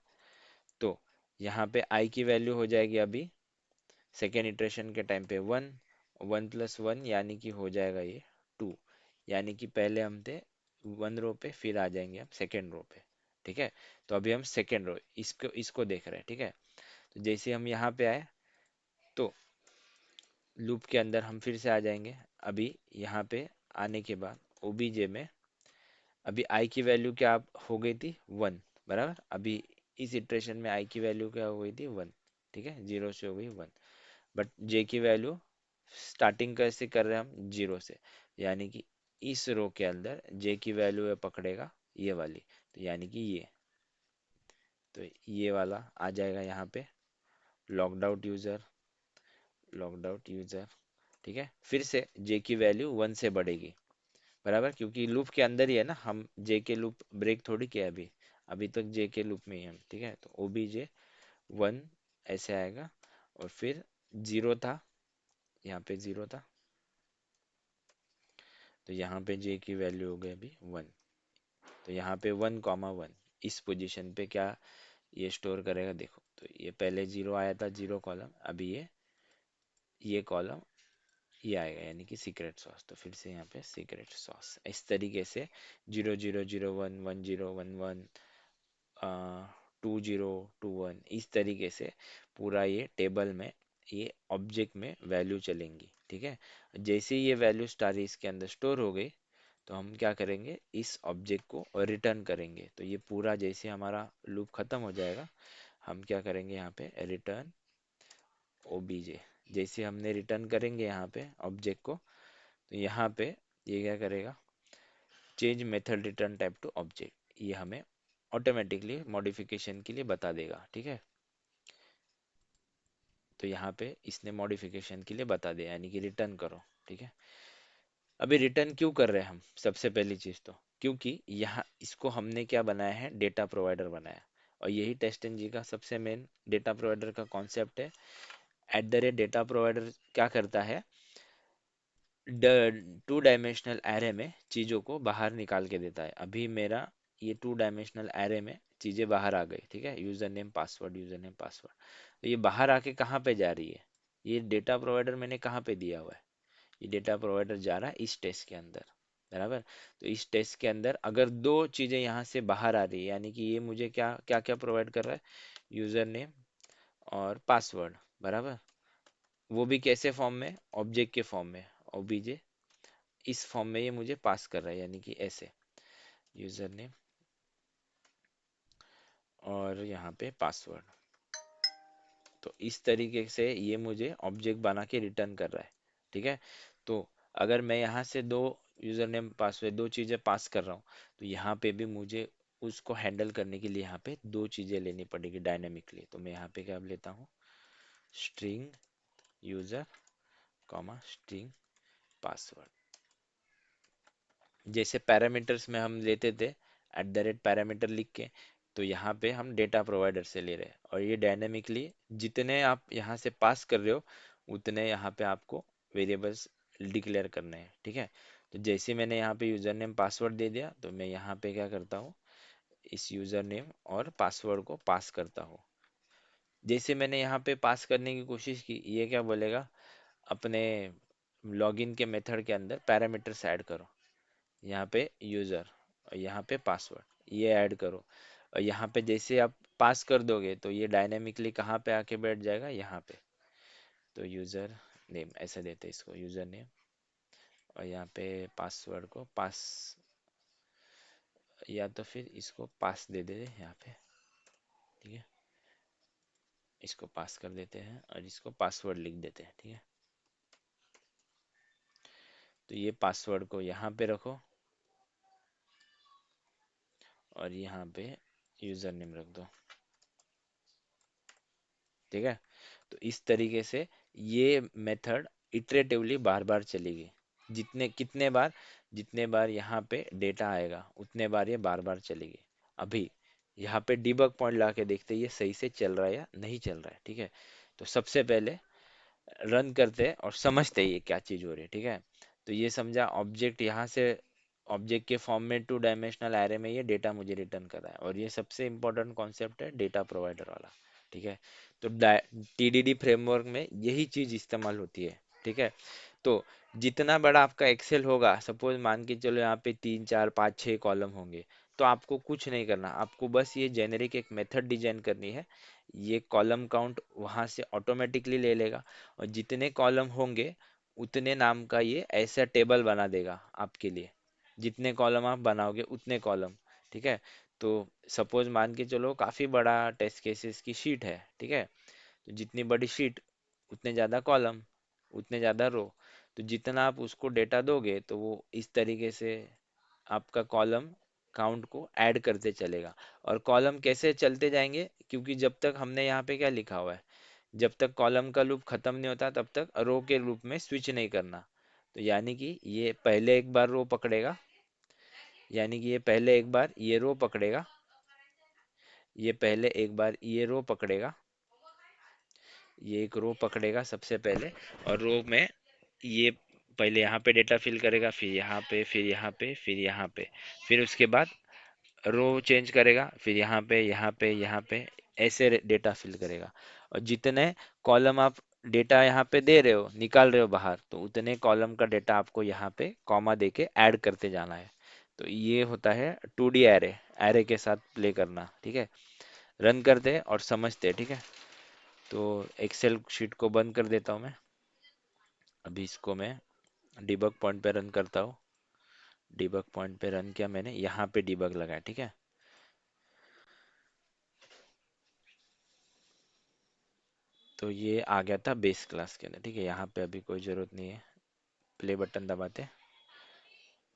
तो यहाँ पे आई की वैल्यू हो जाएगी अभी सेकेंड इटरेशन के टाइम पे 1, 1+1 यानी कि हो जाएगा ये 2, यानी कि पहले हम थे 1 रो पे, फिर आ जाएंगे हम सेकेंड रो पे, ठीक है। तो अभी हम सेकेंड रो इसको इसको देख रहे हैं, ठीक है। तो जैसे हम यहाँ पे आए, तो लूप के अंदर हम फिर से आ जाएंगे, अभी यहाँ पे आने के बाद ओबीजे में अभी आई की वैल्यू क्या हो गई थी, 1, बराबर। अभी इस इटरेशन में आई की वैल्यू क्या हो गई थी, 1, ठीक है, 0 से हो गई 1, बट जे की वैल्यू स्टार्टिंग कैसे कर रहे हैं हम, जीरो से, यानी कि इस रो के अंदर जे की वैल्यू है पकड़ेगा ये वाली, तो यानी कि ये, तो ये वाला आ जाएगा यहाँ पे, logged out user, logged out user. ठीक है, फिर से जे की वैल्यू वन से बढ़ेगी, बराबर, क्योंकि लूप के अंदर ही है ना, हम जे के लूप ब्रेक थोड़ी किया अभी, अभी तक जे के लूप में ही हम। ठीक है, तो ओबीजे वन ऐसे आएगा, और फिर जीरो था, यहाँ पे जीरो था, तो यहाँ पे जे की वैल्यू हो गई अभी वन, तो यहाँ पे वन कॉमा वन, इस पोजीशन पे क्या ये स्टोर करेगा, देखो, तो ये पहले जीरो आया था, जीरो कॉलम, अभी ये कॉलम ये आएगा, यानी कि सीक्रेट सॉस, तो फिर से यहाँ पे सीक्रेट सॉस, इस तरीके से zero zero zero one one zero one one, two zero two one, इस तरीके से पूरा ये टेबल में, ये ऑब्जेक्ट में वैल्यू चलेंगी। ठीक है, जैसे ही ये वैल्यू स्टार इसके अंदर स्टोर हो गई, तो हम क्या करेंगे, इस ऑब्जेक्ट को रिटर्न करेंगे, तो ये पूरा जैसे हमारा लूप खत्म हो जाएगा, हम क्या करेंगे यहाँ पे रिटर्न ओबीजे, जैसे हमने रिटर्न करेंगे यहाँ पे ऑब्जेक्ट को, तो यहाँ पे ये क्या करेगा, change method return type two object, ये हमें ऑटोमेटिकली मॉडिफिकेशन के लिए बता देगा। ठीक है, तो यहाँ पे इसने मॉडिफिकेशन के लिए बता दिया, यानी कि रिटर्न करो। ठीक है, अभी रिटर्न क्यों कर रहे हैं हम, सबसे पहली चीज तो क्योंकि यहाँ इसको हमने क्या बनाया है, डेटा प्रोवाइडर बनाया, और यही टेस्ट एनजी का सबसे मेन डेटा प्रोवाइडर का कॉन्सेप्ट है। At the rate data provider क्या करता है, टू डायमेंशनल एरे में चीजों को बाहर निकाल के देता है। अभी मेरा ये टू डायमेंशनल एरे में चीजें बाहर आ गई, ठीक है, user name password, user name password, तो ये बाहर आके कहाँ पे जा रही है, ये डेटा प्रोवाइडर मैंने कहाँ पे दिया हुआ है, ये डेटा प्रोवाइडर जा रहा है इस टेस्ट के अंदर, बराबर। तो इस टेस्ट के अंदर अगर दो चीजें यहाँ से बाहर आ रही है, यानी कि ये मुझे क्या क्या क्या प्रोवाइड कर रहा है, यूजर नेम और पासवर्ड, बराबर, वो भी कैसे फॉर्म में, ऑब्जेक्ट के फॉर्म में, ओबीजे इस फॉर्म में ये मुझे पास कर रहा है, यानी कि ऐसे यूजर नेम और यहाँ पे पासवर्ड, तो इस तरीके से ये मुझे ऑब्जेक्ट बना के रिटर्न कर रहा है। ठीक है, तो अगर मैं यहाँ से दो यूजर नेम पासवर्ड दो चीजें पास कर रहा हूँ, तो यहाँ पे भी मुझे उसको हैंडल करने के लिए यहाँ पे दो चीजें लेनी पड़ेगी डायनेमिकली, तो मैं यहाँ पे क्या लेता हूँ, string user comma string password, जैसे पैरामीटर्स में हम लेते थे एट द रेट पैरामीटर लिख के, तो यहाँ पे हम डेटा प्रोवाइडर से ले रहे हैं, और ये डायनेमिकली जितने आप यहाँ से पास कर रहे हो उतने यहाँ पे आपको वेरिएबल्स डिक्लेयर करने हैं। ठीक है, तो जैसे मैंने यहाँ पे यूजर नेम पासवर्ड दे दिया, तो मैं यहाँ पे क्या करता हूँ, इस यूजर नेम और पासवर्ड को पास करता हूँ। जैसे मैंने यहाँ पे पास करने की कोशिश की, ये क्या बोलेगा, अपने लॉगिन के मेथड के अंदर पैरामीटर्स ऐड करो, यहाँ पे यूजर और यहाँ पे पासवर्ड ये ऐड करो, और यहाँ पे जैसे आप पास कर दोगे तो ये डायनेमिकली कहाँ पे आके बैठ जाएगा, यहाँ पे, तो यूजर नेम ऐसा देते हैं इसको, यूजर नेम, और यहाँ पे पासवर्ड को पास, या तो फिर इसको पास दे देते यहाँ पे। ठीक है, इसको पास कर देते हैं और इसको पासवर्ड लिख देते हैं। ठीक है, तो ये पासवर्ड को यहाँ पे रखो और यहाँ पे यूजर नेम रख दो। ठीक है, तो इस तरीके से ये मेथड इटरेटिवली बार बार चलेगी, जितने कितने बार, जितने बार यहाँ पे डेटा आएगा उतने बार ये बार बार चलेगी। अभी यहाँ पे डिबग पॉइंट ला के देखते हैं ये सही से चल रहा है या नहीं चल रहा है। ठीक है, तो सबसे पहले रन करते हैं और समझते हैं ये क्या चीज हो रही है। ठीक है, तो ये समझा ऑब्जेक्ट यहाँ से, ऑब्जेक्ट के फॉर्म में टू डायमेंशनल एरे में ये डेटा मुझे रिटर्न कर रहा है, और ये सबसे इंपॉर्टेंट कॉन्सेप्ट है डेटा प्रोवाइडर वाला। ठीक है, तो टीडीडी फ्रेमवर्क में यही चीज इस्तेमाल होती है। ठीक है, तो जितना बड़ा आपका एक्सेल होगा, सपोज मान के चलो यहाँ पे तीन चार पाँच छः कॉलम होंगे, तो आपको कुछ नहीं करना, आपको बस ये जेनेरिक एक मेथड डिजाइन करनी है, ये कॉलम काउंट वहां से ऑटोमेटिकली ले लेगा, और जितने कॉलम होंगे उतने नाम का ये ऐसा टेबल बना देगा आपके लिए, जितने कॉलम आप बनाओगे उतने कॉलम। ठीक है, तो सपोज मान के चलो काफी बड़ा टेस्ट केसेस की शीट है। ठीक है, तो जितनी बड़ी शीट उतने ज्यादा कॉलम, उतने ज़्यादा रो। तो जितना आप उसको डेटा दोगे तो वो इस तरीके से आपका कॉलम काउंट को ऐड करते चलेगा। और कॉलम कैसे चलते जाएंगे, क्योंकि जब तक हमने यहाँ पे क्या लिखा हुआ है, जब तक कॉलम का लूप खत्म नहीं होता तब तक रो के लूप में स्विच नहीं करना। तो यानी कि ये पहले एक बार रो पकड़ेगा, यानी कि ये पहले एक बार ये रो पकड़ेगा, ये पहले एक बार ये रो पकड़ेगा, ये एक रो पकड़ेगा सबसे पहले। और रो में ये पहले यहाँ पे डेटा फिल करेगा, फिर यहाँ पे, फिर यहाँ पे, फिर यहाँ पे, फिर उसके बाद रो चेंज करेगा, फिर यहाँ पे, यहाँ पे, यहाँ पे, ऐसे डेटा फिल करेगा। और जितने कॉलम आप डेटा यहाँ पे दे रहे हो, निकाल रहे हो बाहर, तो उतने कॉलम का डेटा आपको यहाँ पे कॉमा दे के ऐड करते जाना है। तो ये होता है 2D एरे, एरे के साथ प्ले करना, ठीक है। रन करते हैं और समझते हैं, ठीक है। तो एक्सेल शीट को बंद कर देता हूँ मैं। अभी इसको मैं डिबग पॉइंट पे रन करता हूँ। डिबग पॉइंट पे रन किया मैंने, यहाँ पे डिबग लगाया, ठीक है। तो ये आ गया था बेस क्लास के अंदर, ठीक है। यहाँ पे अभी कोई ज़रूरत नहीं है, प्ले बटन दबाते।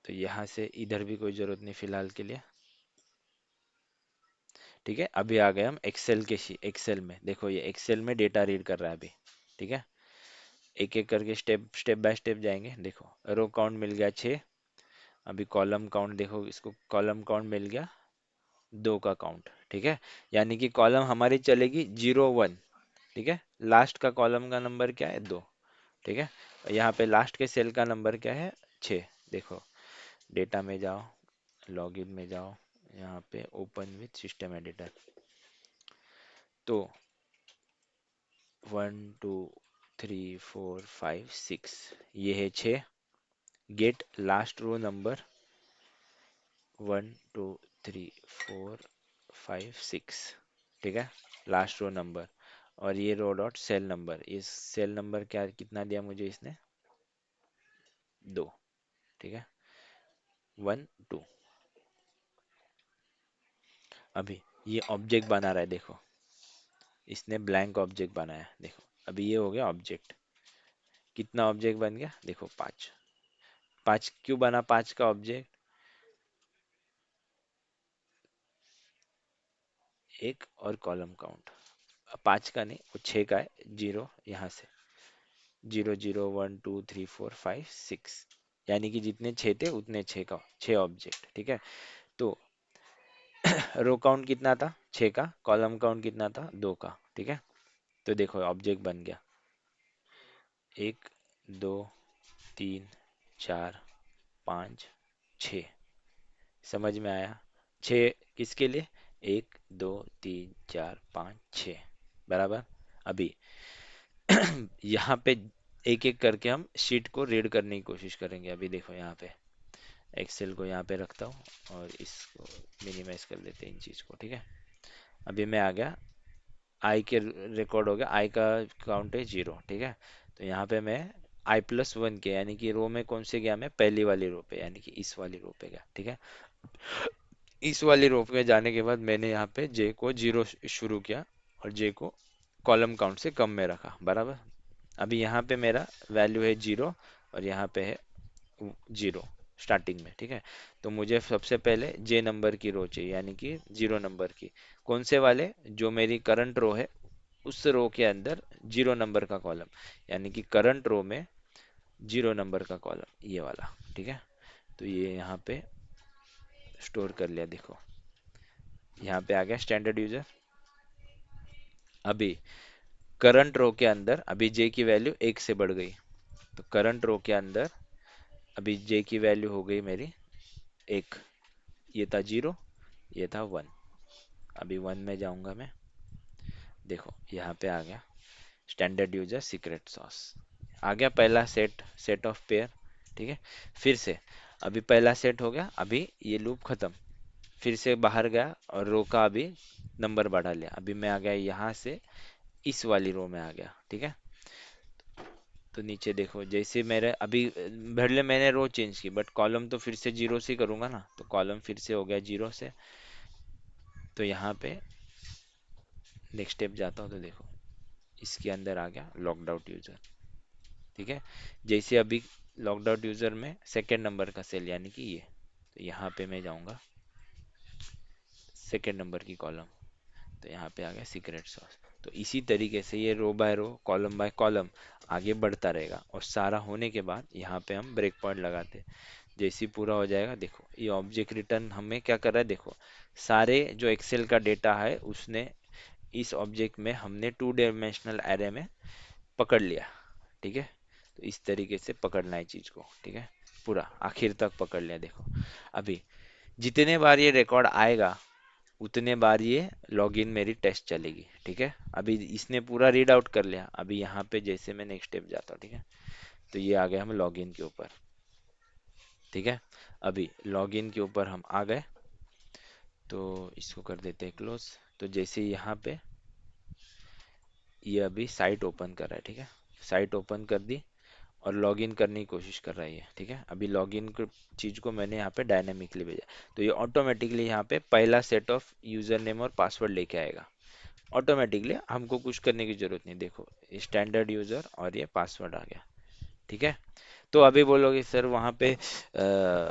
तो यहाँ से इधर भी कोई ज़रूरत नहीं फिलहाल के लिए, ठीक है। अभी आ गए हम एक्सेल के एक्सेल में। देखो ये एक्सेल में डेटा रीड कर रहा है अभी, ठीक है। एक एक करके स्टेप स्टेप बाय स्टेप जाएंगे। देखो रो काउंट मिल गया 6। अभी कॉलम काउंट देखो, इसको कॉलम काउंट मिल गया 2 का काउंट, ठीक है। यानी कि कॉलम हमारी चलेगी 0 1, ठीक है। लास्ट का कॉलम का नंबर क्या है, 2, ठीक है। और यहाँ पे लास्ट के सेल का नंबर क्या है, 6। देखो डेटा में जाओ, लॉगिन में जाओ, यहाँ पे ओपन विथ सिस्टम एडिटर। तो 1 2 3 4 5 6, ये है 6। गेट लास्ट रो नंबर 1 2 3 4 5 6, ठीक है। Last row number. और ये रो डॉट सेल नंबर, इस सेल नंबर क्या कितना दिया मुझे इसने, 2, ठीक है। 1 2। अभी ये ऑब्जेक्ट बना रहा है, देखो इसने ब्लैंक ऑब्जेक्ट बनाया, देखो अभी ये हो गया ऑब्जेक्ट। कितना ऑब्जेक्ट बन गया, देखो 5। 5 क्यों बना, 5 का ऑब्जेक्ट, एक और कॉलम काउंट। 5 का नहीं, वो 6 का है, 0 यहाँ से, 0 0 1 2 3 4 5 6, यानी कि जितने 6 थे उतने 6 का 6 ऑब्जेक्ट, ठीक है। तो रो काउंट कितना था, 6 का। कॉलम काउंट कितना था, 2 का, ठीक है। तो देखो ऑब्जेक्ट बन गया 1 2 3 4 5 6। समझ में आया, 6 किसके लिए, 1 2 3 4 5 6, बराबर। अभी यहाँ पे एक एक करके हम शीट को रीड करने की कोशिश करेंगे। अभी देखो यहाँ पे एक्सेल को यहाँ पे रखता हूँ और इसको मिनिमाइज कर देते हैं इन चीज़ को, ठीक है। अभी मैं आ गया, आई के रिकॉर्ड हो गया, आई का काउंट है 0, ठीक है। तो यहाँ पे मैं I+1 के, यानी कि रो में कौन से गया, मैं पहली वाली रो पे, यानी कि इस वाली रो पे गया, ठीक है। इस वाली रो पे जाने के बाद मैंने यहाँ पे जे को 0 शुरू किया और जे को कॉलम काउंट से कम में रखा, बराबर। अभी यहाँ पे मेरा वैल्यू है 0 और यहाँ पे है 0 स्टार्टिंग में, ठीक है। तो मुझे सबसे पहले जे नंबर की रो चाहिए, यानी कि 0 नंबर की। कौन से वाले, जो मेरी करंट रो है उस रो के अंदर 0 नंबर का कॉलम, यानी कि करंट रो में 0 नंबर का कॉलम, ये वाला, ठीक है। तो ये यहाँ पे स्टोर कर लिया, देखो यहाँ पे आ गया स्टैंडर्ड यूजर। अभी करंट रो के अंदर अभी जे की वैल्यू 1 से बढ़ गई, तो करंट रो के अंदर अभी जे की वैल्यू हो गई मेरी 1। ये था 0, ये था 1। अभी 1 में जाऊंगा मैं, देखो यहाँ पे आ गया स्टैंडर्ड यूजर सीक्रेट सॉस। आ गया पहला सेट, सेट ऑफ पेयर, ठीक है। फिर से अभी पहला सेट हो गया, अभी ये लूप खत्म। फिर से बाहर गया और रो का अभी नंबर बढ़ा लिया। अभी मैं आ गया यहाँ से इस वाली रो में आ गया, ठीक है। तो नीचे देखो, जैसे मेरे अभी पहले मैंने रो चेंज की, बट कॉलम तो फिर से 0 से ही करूंगा ना, तो कॉलम फिर से हो गया 0 से। तो यहाँ पे नेक्स्ट स्टेप जाता हूँ, तो देखो इसके अंदर आ गया लॉक्ड आउट यूजर, ठीक है। जैसे अभी लॉग्ड आउट यूजर में सेकेंड नंबर का सेल यानी कि ये, तो यहाँ पे मैं जाऊँगा सेकेंड नंबर की कॉलम, तो यहाँ पे आ गया सीक्रेट सॉस। तो इसी तरीके से ये row by row column by column आगे बढ़ता रहेगा, और सारा होने के बाद यहाँ पे हम ब्रेक पॉइंट लगाते हैं। जैसे ही पूरा हो जाएगा, देखो ये ऑब्जेक्ट रिटर्न हमें क्या कर रहा है, देखो सारे जो एक्सेल का डेटा है उसने इस ऑब्जेक्ट में हमने टू डायमेंशनल एरे में पकड़ लिया। ठीक है, तो इस तरीके से पकड़ना है चीज को। ठीक है, पूरा आखिर तक पकड़ लिया। देखो अभी जितने बार ये रिकॉर्ड आएगा उतने बार ये लॉगिन मेरी टेस्ट चलेगी। ठीक है, अभी इसने पूरा रीड आउट कर लिया। अभी यहाँ पे जैसे मैं नेक्स्ट स्टेप जाता हूँ, ठीक है, तो ये आ गए हम लॉगिन के ऊपर। ठीक है, अभी लॉगिन के ऊपर हम आ गए, तो इसको कर देते हैं क्लोज। तो जैसे यहाँ पे ये अभी साइट ओपन कर रहा है, ठीक है, साइट ओपन कर दी और लॉगिन करने की कोशिश कर रहा है ये। ठीक है, अभी लॉगिन चीज को मैंने यहाँ पे डायनेमिकली भेजा, तो ये ऑटोमेटिकली यहाँ पे पहला सेट ऑफ यूजर नेम और पासवर्ड लेके आएगा ऑटोमेटिकली। हमको कुछ करने की जरूरत नहीं। देखो स्टैंडर्ड यूजर और ये पासवर्ड आ गया। ठीक है, तो अभी बोलोगे सर वहाँ पे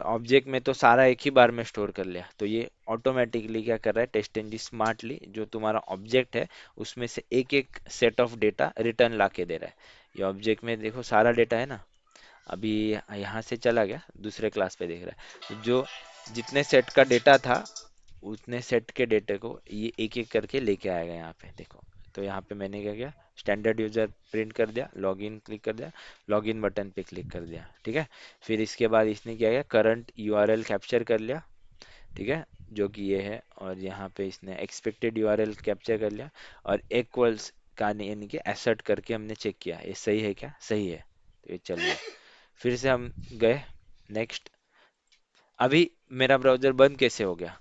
ऑब्जेक्ट में तो सारा एक ही बार में स्टोर कर लिया, तो ये ऑटोमेटिकली क्या कर रहा है, टेस्ट एनजी स्मार्टली जो तुम्हारा ऑब्जेक्ट है उसमें से एक एक सेट ऑफ डेटा रिटर्न ला के दे रहा है। ये ऑब्जेक्ट में देखो सारा डेटा है ना, अभी यहाँ से चला गया दूसरे क्लास पे देख रहा है, तो जो जितने सेट का डेटा था उतने सेट के डेटा को ये एक एक करके लेके आएगा यहाँ पे। देखो तो यहाँ पे मैंने क्या किया, स्टैंडर्ड यूजर प्रिंट कर दिया, लॉगिन क्लिक कर दिया, लॉगिन बटन पे क्लिक कर दिया। ठीक है, फिर इसके बाद इसने क्या किया, करंट यूआरएल कैप्चर कर लिया। ठीक है, जो कि ये है, और यहाँ पे इसने एक्सपेक्टेड यूआरएल कैप्चर कर लिया, और इक्वल्स का यानी कि एसर्ट करके हमने चेक किया ये सही है क्या, सही है, तो ये चल गया। फिर से हम गए नेक्स्ट। अभी मेरा ब्राउजर बंद कैसे हो गया,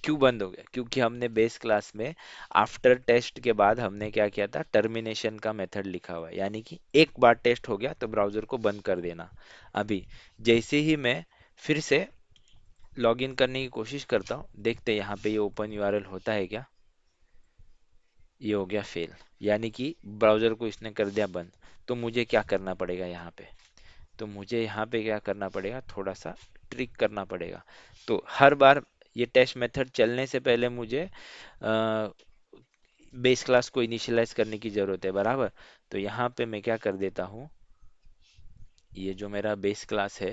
क्यों बंद हो गया, क्योंकि हमने बेस क्लास में आफ्टर टेस्ट के बाद हमने क्या किया था, टर्मिनेशन का मेथड लिखा हुआ है, यानी कि एक बार टेस्ट हो गया तो ब्राउजर को बंद कर देना। अभी जैसे ही मैं फिर से लॉगिन करने की कोशिश करता हूँ, देखते हैं यहाँ पे ये ओपन यूआरएल होता है क्या, ये हो गया फेल, यानी कि ब्राउजर को इसने कर दिया बंद। तो मुझे क्या करना पड़ेगा यहाँ पे, तो मुझे यहाँ पे क्या करना पड़ेगा, थोड़ा सा ट्रिक करना पड़ेगा। तो हर बार ये टेस्ट मेथड चलने से पहले मुझे बेस क्लास को इनिशियलाइज करने की जरूरत है, बराबर। तो यहाँ पे मैं क्या कर देता हूँ, ये जो मेरा बेस क्लास है,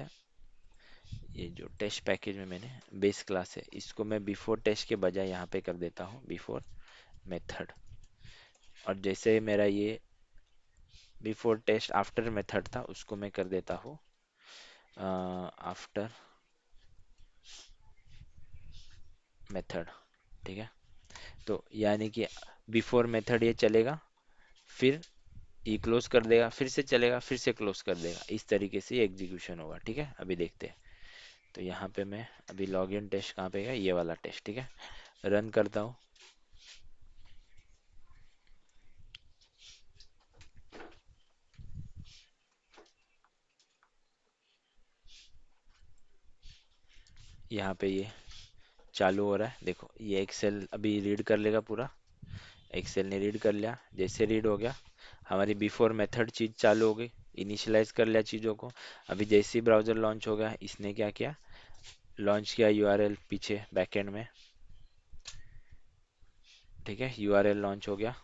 ये जो टेस्ट पैकेज में मैंने बेस क्लास है, इसको मैं बिफोर टेस्ट के बजाय यहाँ पे कर देता हूँ बिफोर मेथड। और जैसे मेरा ये बिफोर टेस्ट आफ्टर मेथड था, उसको मैं कर देता हूँ आफ्टर मेथड। ठीक है, तो यानी कि बिफोर मेथड ये चलेगा, फिर ये क्लोज कर देगा, फिर से चलेगा, फिर से क्लोज कर देगा, इस तरीके से एग्जीक्यूशन होगा। ठीक है, अभी देखते हैं। तो यहाँ पे मैं अभी लॉगिन टेस्ट कहाँ पे गया, ये वाला टेस्ट। ठीक है, रन करता हूँ। यहाँ पे ये चालू हो रहा है, देखो ये एक्सेल अभी रीड कर लेगा पूरा। एक्सेल ने रीड कर लिया, जैसे रीड हो गया हमारी बिफोर मेथड चीज चालू हो गई, इनिशियलाइज कर लिया चीज़ों को। अभी जैसे ही ब्राउजर लॉन्च हो गया, इसने क्या किया, लॉन्च किया यूआरएल पीछे बैकएंड में। ठीक है, यूआरएल लॉन्च हो गया।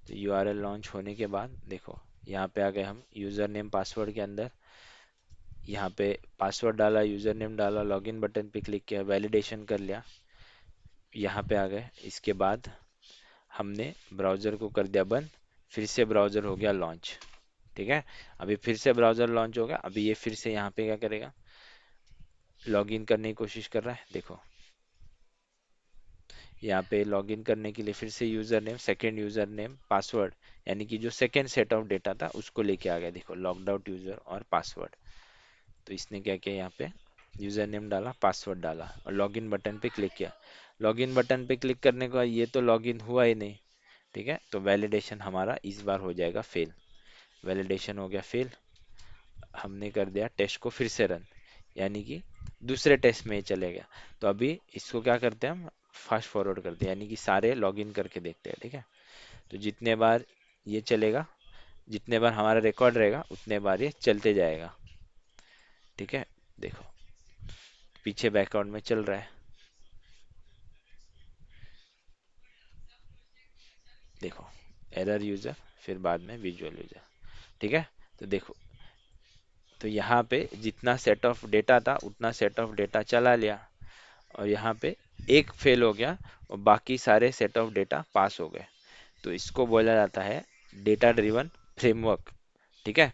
तो यूआरएल लॉन्च होने के बाद देखो यहाँ पे आ गए हम यूजर नेम पासवर्ड के अंदर, यहाँ पे पासवर्ड डाला, यूजर नेम डाला, लॉगिन बटन पे क्लिक किया, वैलिडेशन कर लिया, यहाँ पे आ गए। इसके बाद हमने ब्राउज़र को कर दिया बंद, फिर से ब्राउज़र हो गया लॉन्च। ठीक है, अभी फिर से ब्राउज़र लॉन्च होगा, अभी ये फिर से यहाँ पे क्या करेगा, लॉगिन करने की कोशिश कर रहा है। देखो यहाँ पे लॉगिन करने के लिए फिर से user name, second user name, password, यानी कि जो सेकेंड सेट ऑफ डेटा था उसको लेके आ गया। देखो लॉग्ड आउट यूज़र और पासवर्ड, तो इसने क्या किया, यहाँ पे यूज़र नेम डाला, पासवर्ड डाला, और लॉगिन बटन पे क्लिक किया। लॉगिन बटन पे क्लिक करने के बाद ये तो लॉगिन हुआ ही नहीं। ठीक है, तो वैलिडेशन हमारा इस बार हो जाएगा फेल। वैलिडेशन हो गया फेल, हमने कर दिया टेस्ट को फिर से रन, यानी कि दूसरे टेस्ट में ही चले गया। तो अभी इसको क्या करते हैं, हम फास्ट फॉरवर्ड करते हैं, यानी कि सारे लॉगिन करके देखते हैं। ठीक है, तो जितने बार ये चलेगा जितने बार हमारा रिकॉर्ड रहेगा उतने बार ये चलते जाएगा। ठीक है, देखो पीछे बैकग्राउंड में चल रहा है, देखो एरर यूजर, फिर बाद में विजुअल यूजर। ठीक है, तो देखो, तो यहाँ पे जितना सेट ऑफ डेटा था उतना सेट ऑफ डेटा चला लिया, और यहाँ पे एक फेल हो गया और बाकी सारे सेट ऑफ डेटा पास हो गए। तो इसको बोला जाता है डेटा ड्रिवन फ्रेमवर्क। ठीक है,